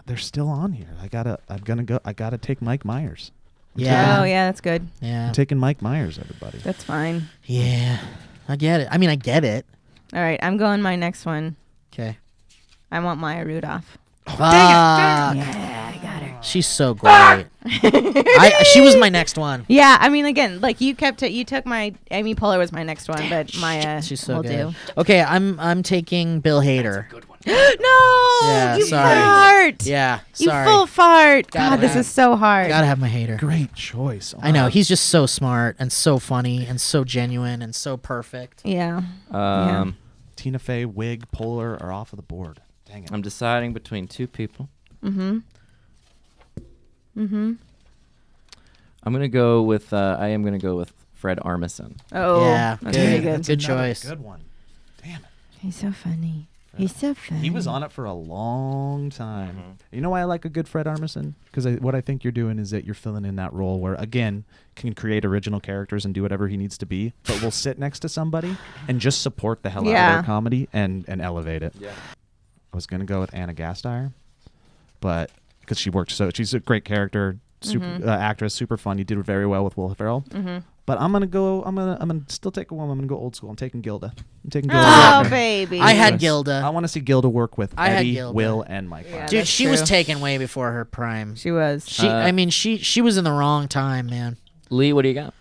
They're still on here. I gotta take Mike Myers. Yeah. Oh yeah, that's good. Yeah. I'm taking Mike Myers, everybody. That's fine. Yeah. I get it. I mean, I get it. All right, I'm going my next one. Okay. I want Maya Rudolph. Fuck. Yeah, I got her. She's so great. She was my next one. Yeah, I mean, again, like you took my Amy Poehler was my next one, but Maya She's so will good. do. Okay, I'm taking Bill Hader. No, Yeah, you sorry. fart. Yeah. You Sorry. full fart. Gotta God, this have- is so hard. Gotta have my Hader. Great choice. I know. He's just so smart and so funny and so genuine and so perfect. Yeah. Tina Fey, Wig, Poehler are off of the board. Dang it. I'm deciding between two people. I'm gonna go with. I am gonna go with Fred Armisen. Oh, Yeah, that's good. really good. That's good Another choice. Good one. Damn it. He's so funny. He's so funny. He was on it for a long time. You know why I like a good Fred Armisen? Because what I think you're doing is that you're filling in that role where, again, can create original characters and do whatever he needs to be, but will sit next to somebody and just support the hell out of their comedy and elevate it. Yeah. I was going to go with Anna Gasteyer, but because she's a great character, super actress, super funny, did very well with Will Ferrell. But I'm gonna still take a woman. I'm gonna go old school. I'm taking Gilda. Oh, baby. I had Gilda. I want to see Gilda work with I had Eddie, Gilda. Will, and Mike. Yeah. Myers. Dude, That's she was true. taken way before her prime. She was. She was in the wrong time, man. Lee, what do you got?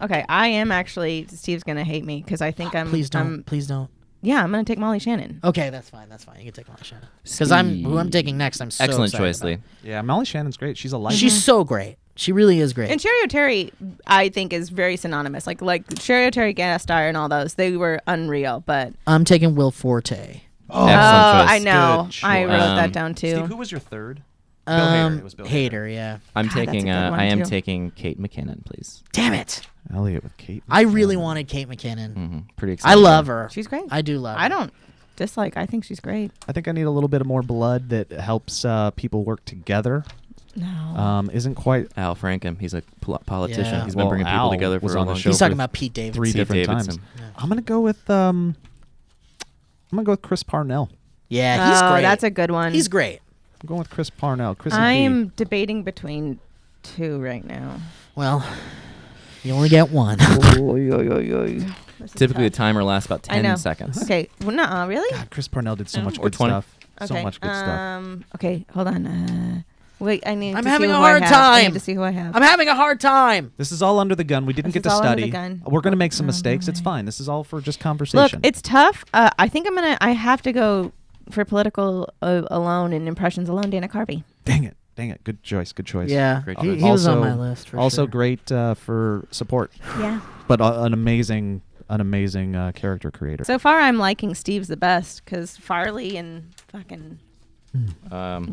Okay, I am actually. Steve's gonna hate me because I think I'm. Please don't. Please don't. Yeah, I'm gonna take Molly Shannon. Okay, that's fine. That's fine. You can take Molly Shannon. Because who I'm taking next. I'm so Excellent excited choice, about. Lee. Yeah, Molly Shannon's great. She's a light. She's so great. She really is great. And Sherry O'Terry, I think, is very synonymous. Like Sherry O'Terry, Gasteyer, and all those. They were unreal, but. I'm taking Will Forte. Oh, Excellent choice. I know. Good I choice. wrote that down too. Steve, who was your third? Bill Hader. It was Bill Hader, yeah. I'm God, that's a taking. good one, I am too. taking Kate McKinnon, please. Damn it. Elliot with Kate. I really wanted Kate McKinnon. Pretty excited. I love her. She's great. I do love her. I don't dislike. I think she's great. I think I need a little bit more blood that helps people work together. No. Isn't quite Al Franken. He's a politician. Yeah. He's been Well, bringing people Al together for was a on the long show He's for talking about Pete Davidson. three Steve different Davidson. times. I'm gonna go with Chris Parnell. Yeah, he's great. That's a good one. He's great. I'm going with Chris Parnell. I'm debating between 2 right now. Well, you only get one. Typically, the timer lasts about 10 seconds. Okay. Well, no, really? God, Chris Parnell did so much Or good 20. stuff. Okay. So much good stuff. Okay, hold on. Wait, I need I'm to having see a who hard I have. I time. need to see who I have. I'm having a hard time. This is all under the gun. We didn't This get is to all under study. the gun. We're going to make some mistakes. It's fine. This is all for just Look, conversation. it's tough. I think I have to go for political alone and impressions alone, Dana Carvey. Dang it. Good choice. Yeah, Great he choice. was on my list for Also sure. great for support. Yeah. But an amazing character creator. So far, I'm liking Steve's the best because Farley and fucking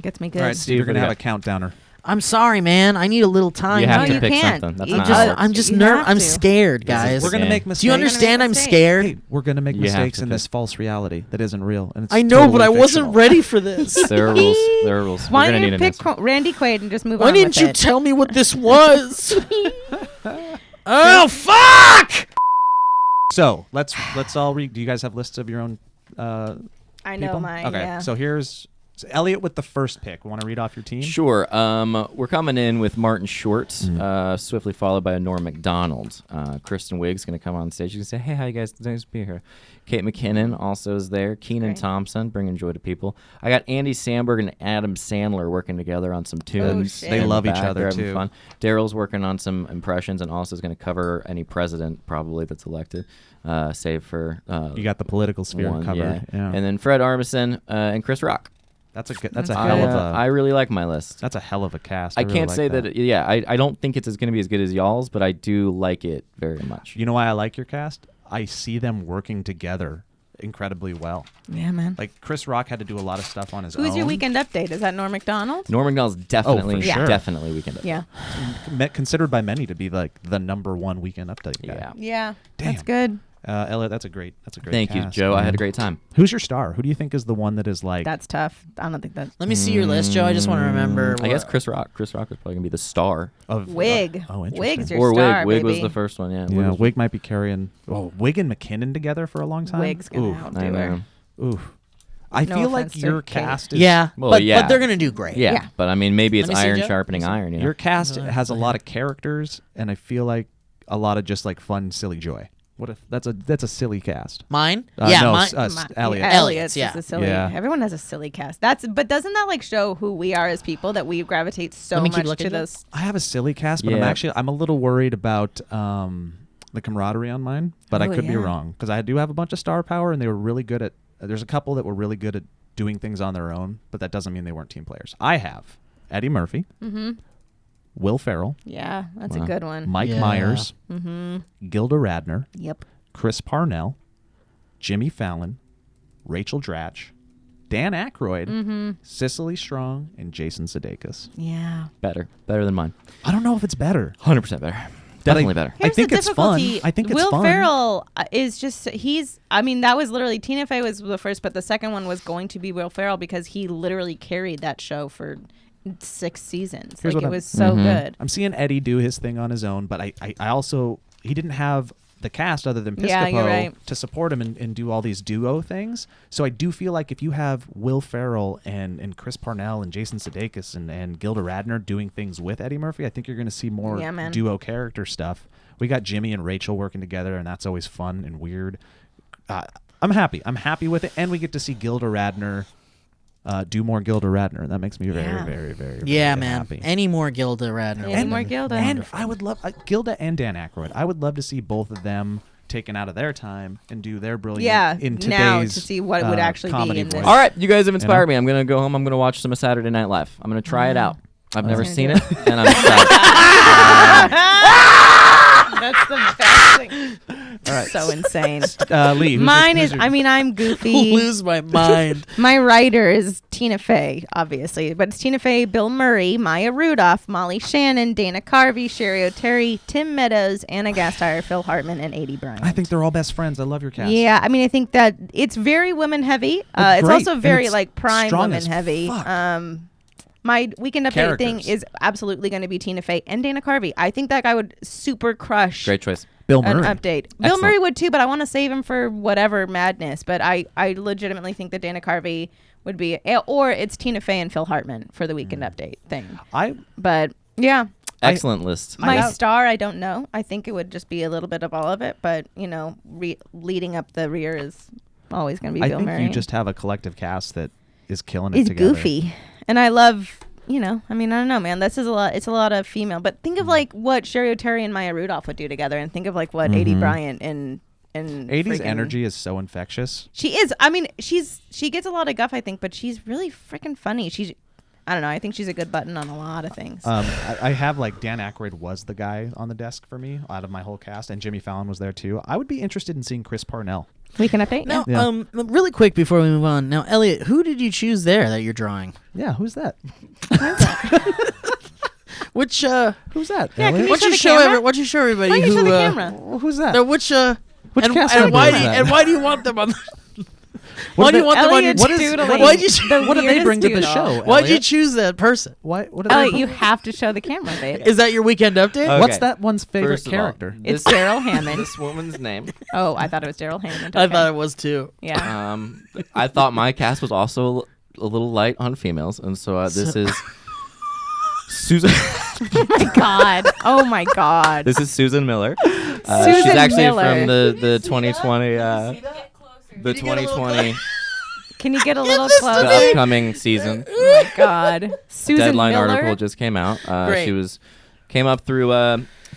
gets me good. All right, Steve, you're going to what have do a countdowner. I'm sorry, man. I need a little time. You have No, to you pick can't. something. That's You not just- how it works. I'm just You nervous. have I'm to. scared, guys. We're going to game. make mistakes. Do you understand? I'm scared. Hey, we're going to make You have mistakes to in this pick. false reality that isn't real. And it's I know, totally but I wasn't fictional. ready for this. There are rules. There are rules. Why We're don't gonna you need an pick answer. Randy Quaid and just move Why on didn't with you it? tell me what this was? Oh, fuck! So let's all read. Do you guys have lists of your own? I know people? mine. Okay, Yeah. so here's Elliot with the first pick. Want to read off your team? Sure. We're coming in with Martin Short, swiftly followed by Norm Macdonald. Kristen Wiig's going to come on stage. She's going to say, hey, how you guys? Nice to be here. Kate McKinnon also is there. Keenan Great. Thompson, bringing joy to people. I got Andy Samberg and Adam Sandler working together on some tunes. shit. They in the love each back. other, They're having too. fun. Daryl's working on some impressions and also is going to cover any president probably that's elected, save for You got the political sphere one. covered. Yeah. And then Fred Armisen and Chris Rock. That's a That's hell of I a really like my list. that's a hell of a cast. I really can't like say that. I don't think it's going to be as good as y'all's, but I do like it very much. You know why I like your cast? I see them working together incredibly well. Yeah, man. Like Chris Rock had to do a lot of stuff on his own. Who's your weekend update? Is that Norm Macdonald? Norm Macdonald's definitely, sure. definitely weekend. Update. Yeah. Considered by many to be like the #1 weekend update guy. Yeah. Yeah. Damn. That's good. Elliot, that's a great Thank you, cast, Joe. I man. had a great time. Who's your star? Who do you think is the one that is like? That's tough. I don't think that's Let me see your list, Joe. I just want to remember. I guess what- Chris Rock. Chris Rock is probably gonna be the star. of Wig. Oh, interesting. Wig's your Or star, Wig. Wig was baby. the first one. Yeah. Yeah, was- Wig might be carrying. Oh, Wig and McKinnon together for a long time. Wig's gonna Oof. outdo I her. know. Oof. I No feel like offense to your Kate. cast is. Yeah, Well, but yeah. they're gonna do great. Yeah. Yeah. But I mean, maybe it's Let me see, iron Joe. sharpening Let me see. iron. You know? Your cast Go has a ahead. lot of characters, and I feel like a lot of just like fun, silly joy. What if that's a silly cast? Mine. No, mine. Elliot. Elliot's, is yeah. a silly. Yeah. Everyone has a silly cast. But doesn't that like show who we are as people, that we gravitate so Let me keep much looking, to Joe. those? I have a silly cast, but Yeah. I'm a little worried about the camaraderie on mine. But I Oh, could be yeah. wrong because I do have a bunch of star power, and they were really good at. There's a couple that were really good at doing things on their own, but that doesn't mean they weren't team players. I have Eddie Murphy, Will Ferrell, Yeah, that's a Wow. good one. Mike Yeah. Myers, Gilda Radner, Yep. Chris Parnell, Jimmy Fallon, Rachel Dratch, Dan Aykroyd, Cicely Strong, and Jason Sudeikis. Yeah. Better than mine. I don't know if it's better. 100% better. But Definitely better. I Here's think the it's fun. difficulty. I think it's Will fun. Ferrell is just I mean, that was literally Tina Fey was the first, but the second one was going to be Will Ferrell because he literally carried that show for 6 seasons. Here's Like what it was so good. I'm seeing Eddie do his thing on his own, but I also he didn't have the cast other than Piscopo Yeah, you're right. to support him and do all these duo things. So I do feel like if you have Will Ferrell and Chris Parnell and Jason Sudeikis and Gilda Radner doing things with Eddie Murphy, I think you're going to see more Yeah, man. duo character stuff. We got Jimmy and Rachel working together, and that's always fun and weird. I'm happy. I'm happy with it, and we get to see Gilda Radner do more Gilda Radner. That makes me very, Yeah. very, very, Yeah, very man. happy. Any more Gilda Radner? Any more Gilda. And I would love Gilda and Dan Aykroyd. I would love to see both of them taken out of their time and do their brilliant Yeah, in today's now to see what would actually be comedy in this. voice. All right, you guys have inspired You know? me. I'm gonna go home. I'm gonna watch some of Saturday Night Live. I'm gonna try it out. I've never gonna seen do it, and I'm excited. That's the best thing. All right. So insane. Lee, Mine is, I mean, I'm goofy. Lose my mind. My writer is Tina Fey, obviously, but it's Tina Fey, Bill Murray, Maya Rudolph, Molly Shannon, Dana Carvey, Sherry O'Terry, Tim Meadows, Anna Gasteyer, Phil Hartman, and Adie Bryant. I think they're all best friends. I love your cast. Yeah, I mean, I think that it's very women heavy. But It's great, also and very it's like prime strong women as heavy. fuck. My weekend update thing Characters. is absolutely going to be Tina Fey and Dana Carvey. I think that guy would super crush Great choice. Bill an Murray. update. Bill Excellent. Murray would too, but I want to save him for whatever madness. But I legitimately think that Dana Carvey would be, or it's Tina Fey and Phil Hartman for the Weekend Update thing. But yeah. Excellent list. My star, I don't know. I think it would just be a little bit of all of it, but leading up the rear is always going to be Bill Murray. I think you just have a collective cast that is killing it It's together. goofy, and I love. I don't know, man. This is a lot. It's a lot of female. But think of like what Sherry O'Terry and Maya Rudolph would do together, and think of like what A.D. Bryant and 80s energy is so infectious. She is. I mean, she gets a lot of guff, I think, but she's really freaking funny. I don't know. I think she's a good button on a lot of things. I have like Dan Aykroyd was the guy on the desk for me out of my whole cast, and Jimmy Fallon was there too. I would be interested in seeing Chris Parnell. Weekend Update. Now, really quick before we move on. Now, Elliot, who did you choose there that you're drawing? Yeah, who's that? Which who's that? Yeah, can Elliot? you show the camera? Why don't you show everybody Why don't you who show the camera? Who's that? Which cast and member why is do you, that? and why do you want them on? Why do you want them on your? Elliot's doodling. What do they bring to the doodle. show? Why'd you Elliot? choose that person? What do Elliot, they you have to show the camera, babe. Is that your weekend update? Okay. What's that one's favorite First of all, character? It's Daryl Hammond. This woman's name. Oh, I thought it was Daryl Hammond. I Okay. thought it was too. Yeah. I thought my cast was also a little light on females, and so this is Susan. Oh my god. Oh my god. This is Susan Miller. Susan She's actually Miller. from the 2020 the 2020 Can you get a little the closer? upcoming season. Oh my god. Susan Deadline Miller. article just came out. Great. She came up through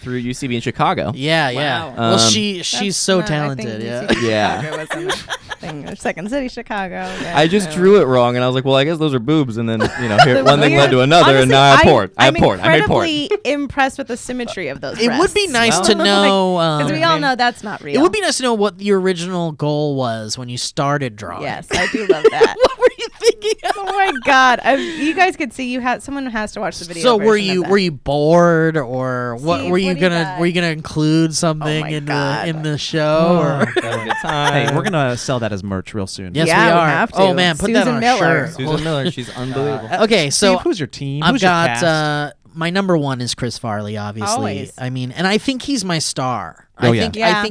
UCB in Chicago. Yeah. Wow. Well, Um, she's so I think talented. Yeah. UC Yeah. Chicago was in the thing. Second City, Chicago. Yeah, I just drew it wrong, and I was like, "Well, I guess those are boobs." And then here, one thing led to another, Honestly, and now I poured. I'm I made porn. incredibly impressed with the symmetry of those. It would be nice to know. Because we all know that's not real. It would be nice to know what your original goal was when you started drawing. Yes, I do love that. What were you thinking? Oh my god! You guys could see someone has to watch the video. So were version of that. you bored or what? Steve, Were you what do you gonna got? were you gonna include something my in God. the show? Or? Hey, we're gonna sell that as merch real soon. Yes, Yeah, we we are. have to. Oh man, put that Susan on Miller. a shirt. Susan Miller, she's unbelievable. Okay, so Steve, who's your team? I've Who's your got cast? my number one is Chris Farley, obviously. Always. I mean, and I think he's my star. Oh, I yeah. think Yeah.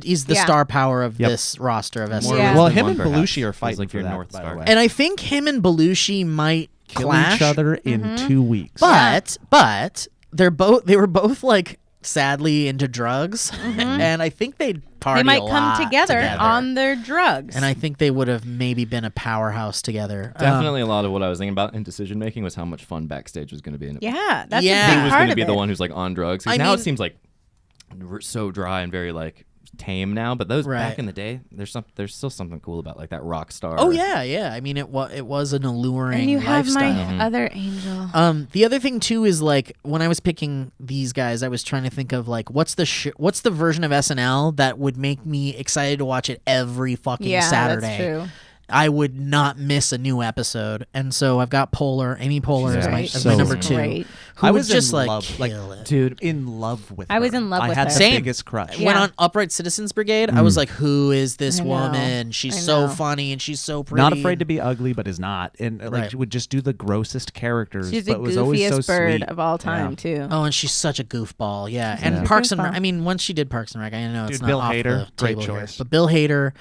he's the Yeah. star power of Yep. this roster of More SNL. Yeah. Well, than him one, and perhaps. Belushi are He's fighting like for your that, North by Star. the way. And I think him and Belushi might Kill clash. each other in 2 weeks. But they were both like sadly into drugs, and I think they'd party. They might a come lot together on their drugs. and I think they would have maybe been a powerhouse together. Definitely, a lot of what I was thinking about in decision making was how much fun backstage was going to be. And yeah, that's Yeah. a he big was part going to of be it. the one who's like on drugs. 'Cause I now mean- it seems like we're so dry and very like tame now. But those Right. back in the day, there's still something cool about like that rock star. Oh yeah. I mean, it was an alluring And you have lifestyle. my other angel. The other thing too is like when I was picking these guys, I was trying to think of like what's the version of SNL that would make me excited to watch it every fucking Yeah, Saturday. that's true. I would not miss a new episode, and so I've got Amy Poehler as my, She's as my so number good. 2. Great. Who I would was just in like love, kill it. dude. in love with I her. was in love I with had her. the Same. biggest crush. Yeah. Went on Upright Citizens Brigade. I was like, who is this I know. woman? She's I so know. funny and she's so pretty. Not afraid to be ugly, but is not. And like Right. she would just do the grossest characters, She's the but was always so goofiest bird sweet. of all time, Yeah. too. Oh, and she's such a goofball. Yeah, She's and a Parks and goofball. Rec. I mean, once she did Parks and Rec, I know it's Dude, not Bill off Hader, the great table here. choice. But Bill Hader,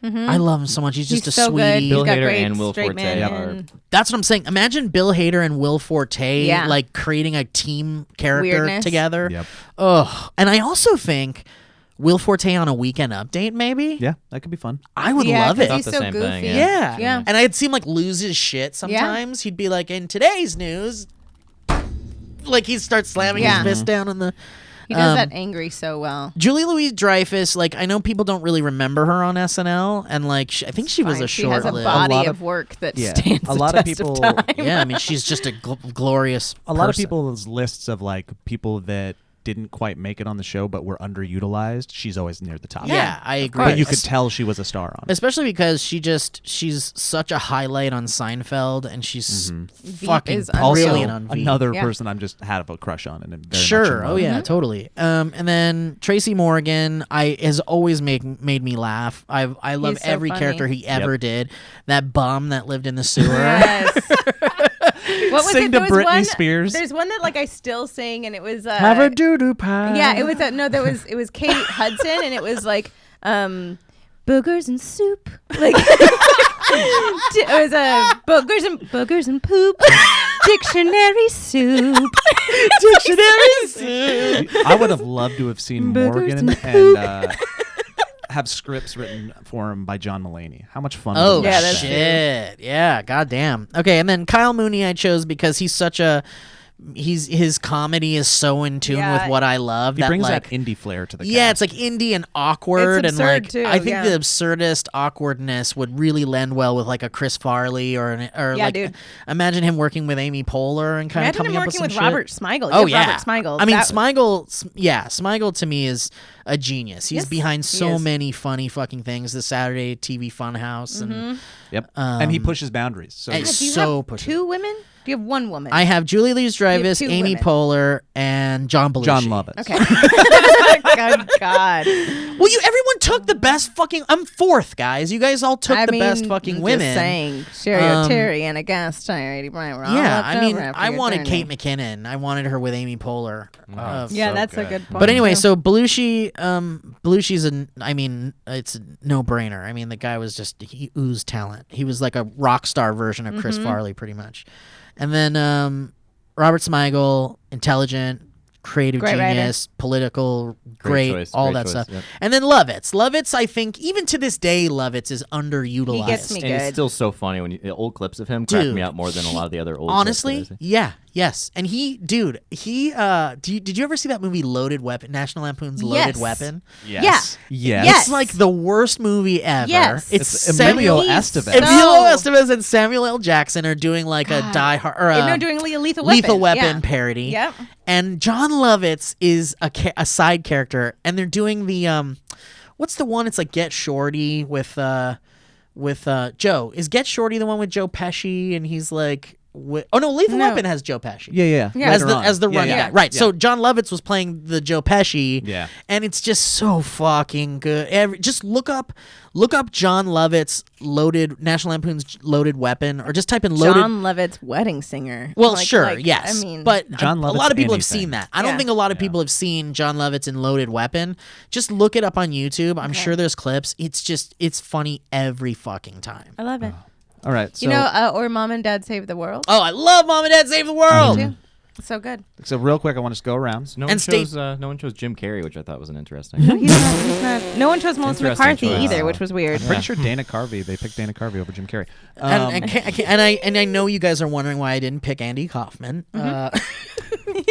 I love him so much. He's just He's a so sweetie. good. He's Bill got Hader great and Will straight Forte man are- and- That's what I'm saying. Imagine Bill Hader and Will Forte Yeah. like creating a team character Weirdness. together. Yep. Ugh. And I also think Will Forte on a Weekend Update, maybe. Yeah, that could be fun. I would Yeah, love 'cause it. he's the so same goofy. thing, Yeah. Yeah. And I'd see him like lose his shit sometimes. He'd be like, in today's news, like he'd start slamming Yeah. his fist down on the. He does that angry so well. Julie Louis-Dreyfus, like I know people don't really remember her on SNL, and like I think she was Fine. a She has a short-lived. body lot of of- work that yeah, stands a lot the of test people- time. Yeah, I mean she's just a glorious. A lot of person. people's lists of like people that didn't quite make it on the show but were underutilized. She's always near the top. Yeah, I agree. But you could tell she was a star on it. Especially because she's such a highlight on Seinfeld, and she's fucking is brilliant unreal. on Veep. Another Yeah. person I'm just had a crush on and am very much in Sure. love Oh with. yeah, totally. And then Tracy Morgan, has always made me laugh. I love He's so every funny. character he ever did. That bum that lived in the sewer. Yes. What was Sing it? to There was Britney one, Spears. There's one that like I still sing, and it was Have a doo doo pie. yeah, it was it was Kate Hudson, and it was like boogers and soup. Like it was boogers and poop. Dictionary soup. Dictionary soup. I would have loved to have seen Boogers Morgan and and have scripts written for him by John Mulaney. How much fun! Oh would yeah, that that's be? shit! Yeah, goddamn. Okay, and then Kyle Mooney I chose because he's such a. His comedy is so in tune with what I love. He that brings like, that indie flair to the yeah, cast. it's like indie and awkward, It's and like absurd, too, I think yeah. the absurdist awkwardness would really lend well with like a Chris Farley or like dude. imagine him working with Amy Poehler and kind of Imagine coming him up with working some with shit. Robert Smigel. Oh You have yeah, Robert Smigel. I mean That- Smigel to me is a genius. He's Yes, behind he so is. many funny fucking things. The Saturday TV Funhouse and Yep, and he pushes boundaries. So and he's- Do you so have pushy. two women? Do you have one woman? I have Julie Louis-Dreyfus, two Amy women. Poehler, and John Belushi. John Lovitz. Okay. God. Well, everyone took the best fucking. I'm fourth, guys. You guys all took I the mean, best fucking just women. saying. Sherry O'Terry and a gas tire, 80 Bryant. We're all Yeah, left I mean, over after I your wanted journey. Kate McKinnon. I wanted her with Amy Poehler. Yeah, So that's a good. good point. But anyway, too. so Belushi's it's a no-brainer. I mean, the guy was he oozed talent. He was like a rock star version of Chris Farley, pretty much. And then Robert Smigel, intelligent, creative Great writer. genius, political, great, choice, all great that choice, stuff. yep. And then Lovitz, I think, even to this day, Lovitz is underutilized. He gets me And it's good. still so funny when the old clips of him crack Dude, me up more than a lot of the other old Honestly, clips that I see. yeah, yes. And did you ever see that movie Loaded Weapon? National Lampoon's Loaded Yes. Weapon? Yes. Yeah. Yes. It's like the worst movie ever. Yes. It's Emilio He's Estevez. so- Emilio Estevez and Samuel L. Jackson are doing like a Die Hard or no, doing Lethal Weapon. Yeah. parody. Yep. And John Lovitz is a side character, and they're doing the what's the one? It's like Get Shorty with Joe. Is Get Shorty the one with Joe Pesci? And he's like, oh no, Lethal No. Weapon has Joe Pesci. Yeah. Yeah. As Later the on. as the Yeah, running yeah. guy, right? Yeah. So John Lovitz was playing the Joe Pesci, Yeah. and it's just so fucking good. Just look up John Lovitz National Lampoon's Loaded Weapon, or just type in Loaded. John Levitt's Wedding Singer. Well, Like- sure, like, yes, I mean, but John a Lovett's lot of people have anything. seen that. I don't Yeah. think a lot of people have seen John Lovitz in Loaded Weapon. Just look it up on YouTube. I'm sure there's clips. It's funny every fucking time. I love it. All right. So, You know, or Mom and Dad Save the World. Oh, I love Mom and Dad Save the World. Too. It's so good. so real quick, I want to just go around. No And one chose Jim Carrey, which I thought was an interesting. He's not. No one chose Melissa Interesting McCarthy choice. either, which was weird. I'm pretty sure Dana Carvey. They picked Dana Carvey over Jim Carrey. And I know you guys are wondering why I didn't pick Andy Kaufman.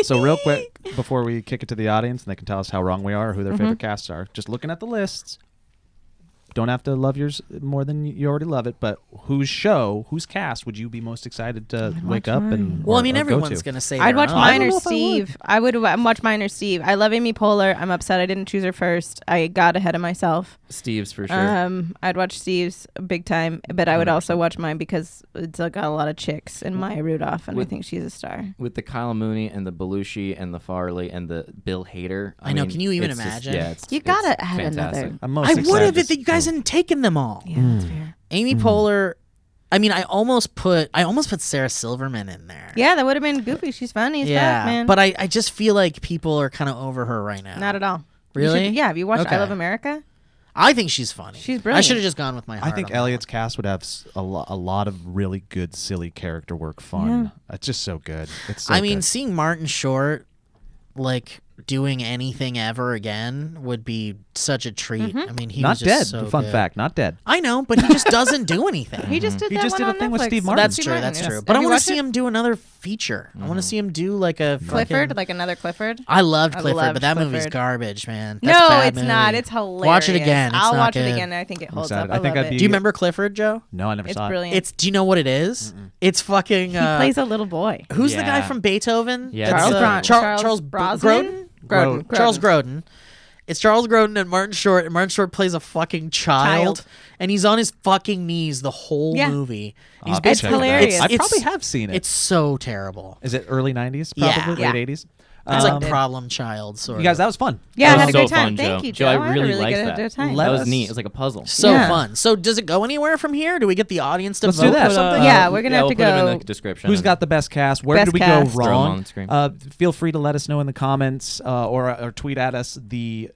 So real quick, before we kick it to the audience, and they can tell us how wrong we are, or who their favorite casts are. Just looking at the lists. Don't have to love yours more than you already love it, but whose cast would you be most excited to wake up and Well, or- I mean, or go everyone's to? gonna say I'd their watch own. mine don't or know if I would. Steve. I would watch mine or Steve. I love Amy Poehler. I'm upset I didn't choose her first. I got ahead of myself. Steve's for sure. I'd watch Steve's big time, but I would also watch mine because it's got a lot of chicks and Maya Rudolph, and I think she's a star. With the Kyle Mooney and the Belushi and the Farley and the Bill Hader. I know, mean, can you even it's just- imagine? yeah, it's, You gotta it's add fantastic. another. I'm most I would excited have if to- you guys hadn't taken them all. Yeah, that's fair. Amy Poehler. I mean, I almost put Sarah Silverman in there. Yeah, that would have been goofy. She's funny as fuck, man. But I just feel like people are kind of over her right now. not at all. You Really? should- yeah. Have you watched Okay. I Love America? I think she's funny. She's I brilliant. should have just gone with my I heart. think on that Elliott's one. cast would have a lot of really good, silly character work. Fun. It's just so good. It's so I mean, good. seeing Martin Short like doing anything ever again would be such a treat. I mean, he not was just dead. so Fun good. fact, not dead. I know, but he just doesn't do anything. He just did. He that just one did a on thing with Netflix. Steve Martin. That's Steve true. Martin, That's yes. true. Have But I you want to watched see it? him do another feature. I want to see him do like a Clifford, fucking- like another Clifford. I loved I Clifford, loved but that movie's Clifford. garbage, man. That's a No, bad it's not. movie. It's hilarious. Watch it again. It's I'll not watch good. it again. And I think it holds excited. up. I think love I'd be- it. Do you remember Clifford, Joe? No, I never It's saw brilliant. Do you know what it is? It's fucking. He plays a little boy. Who's the guy Yeah. from Beethoven? Yeah, That's, Charles Grodin? Brosnan? Charles Grodin. It's Charles Grodin and Martin Short, and Martin Short plays a fucking child. And he's on his fucking knees the whole Yeah. movie. I'll He's have to It's check it out. hilarious. I It's- probably have seen it. It's so terrible. Is it early 90s? Yeah. Probably Yeah. late 80s. It's like Um, problem child, sort You guys, of. that was fun. Yeah, That I had a was great so time. fun, Thank Joe. you, Joe, I had a really really liked good that. time. Let That was us- neat. It was like a puzzle. So Yeah. fun. So does it go anywhere from here? Do we get the audience to Let's vote do that. for something? Yeah, we're gonna have we'll to put 'em go- in the description. Who's and- got the best cast? Where Best did we cast. go Throw 'em on wrong? the screen. Feel free to let us know in the comments or tweet at us the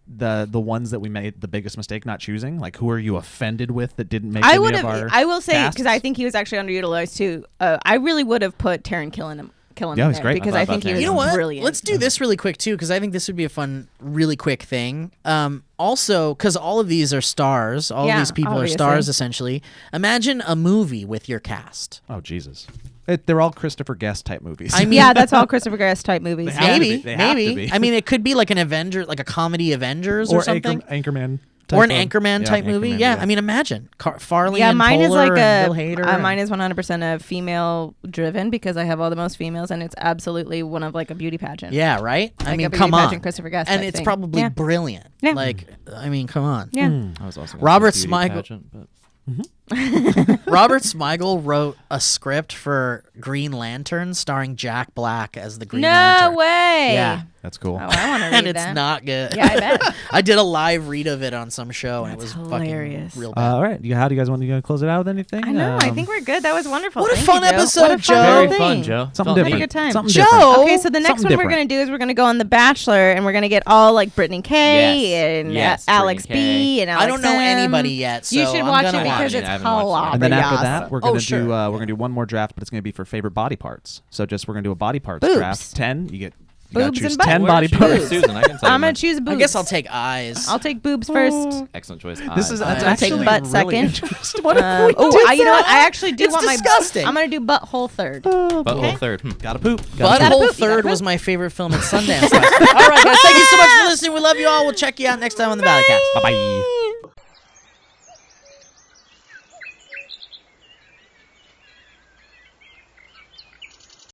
the ones that we made the biggest mistake not choosing? Like, who are you offended with that didn't make I any would of have. our I will say casts? because I think he was actually underutilized too. I really would have put Taron Killam. Yeah, he's there great. because I I thought think he about was You know what? brilliant. Let's do this really quick too, because I think this would be a fun, really quick thing. Also, because all of these are stars, all of Yeah, these people obviously. are stars essentially. Imagine a movie with your cast. Oh Jesus. They're all Christopher Guest type movies. I mean, Yeah, that's all Christopher Guest type movies. They have to maybe, be. They have to maybe. be. I mean, it could be like an Avenger, like a comedy Avengers or something, Anchorman. or an type of- Anchorman type movie. Anchorman, Yeah, I mean, imagine Farley Yeah, and mine is Poehler like and Bill Hader. and- mine is 100% a female driven because I have all the most females and it's absolutely one of like a beauty pageant. Yeah, right. I Like mean, a beauty come on, pageant Christopher Guest and type it's thing. probably Yeah. brilliant. Yeah. Like, I mean, come on. Yeah. I was also gonna Robert say beauty Smigel- pageant, but Robert Smigel wrote a script for Green Lantern starring Jack Black as the Green No Lantern. way. Yeah. That's cool. Oh, I want to read And it's that. not good. Yeah, I bet. I did a live read of it on some show, and That's it was hilarious. fucking real bad. All right. How do you guys want to close it out with anything? I know. I think we're good. That was wonderful. What a Thank fun you, Joe. episode, What a fun Joe. very thing. fun, Joe. Something Felt different. Have a good time. Something Joe! different. Okay, so the next Something one we're different. gonna do is we're gonna go on The Bachelor, and we're gonna get all like Brittany K Yes. and Yes, Alex Brittany B K. and Alex I don't know M. anybody yet, so You should I'm watch gonna it because watch it. it's I haven't watched it. hilarious. And then after that, we're gonna Oh, sure. we're gonna do one more draft, but it's gonna be for favorite body parts. So we're gonna do a body parts Boobs. draft. 10. You gotta Boobs choose and butt. 10 Where's body yours? parts. Susan, I can tell you I'm mine. gonna choose boobs. I guess I'll take eyes. I'll take boobs first. Excellent choice. This is I'll that's take actually butt really second. interesting. What if we Oh, did you know what? that? I actually do It's want disgusting. I'm gonna do butthole third. Butthole third. Gotta poop. Butthole poop. You gotta Third poop. was my favorite film at Sundance. All right, guys. Thank you so much for listening. We love you all. We'll check you out next time on the Valleycast. Bye bye.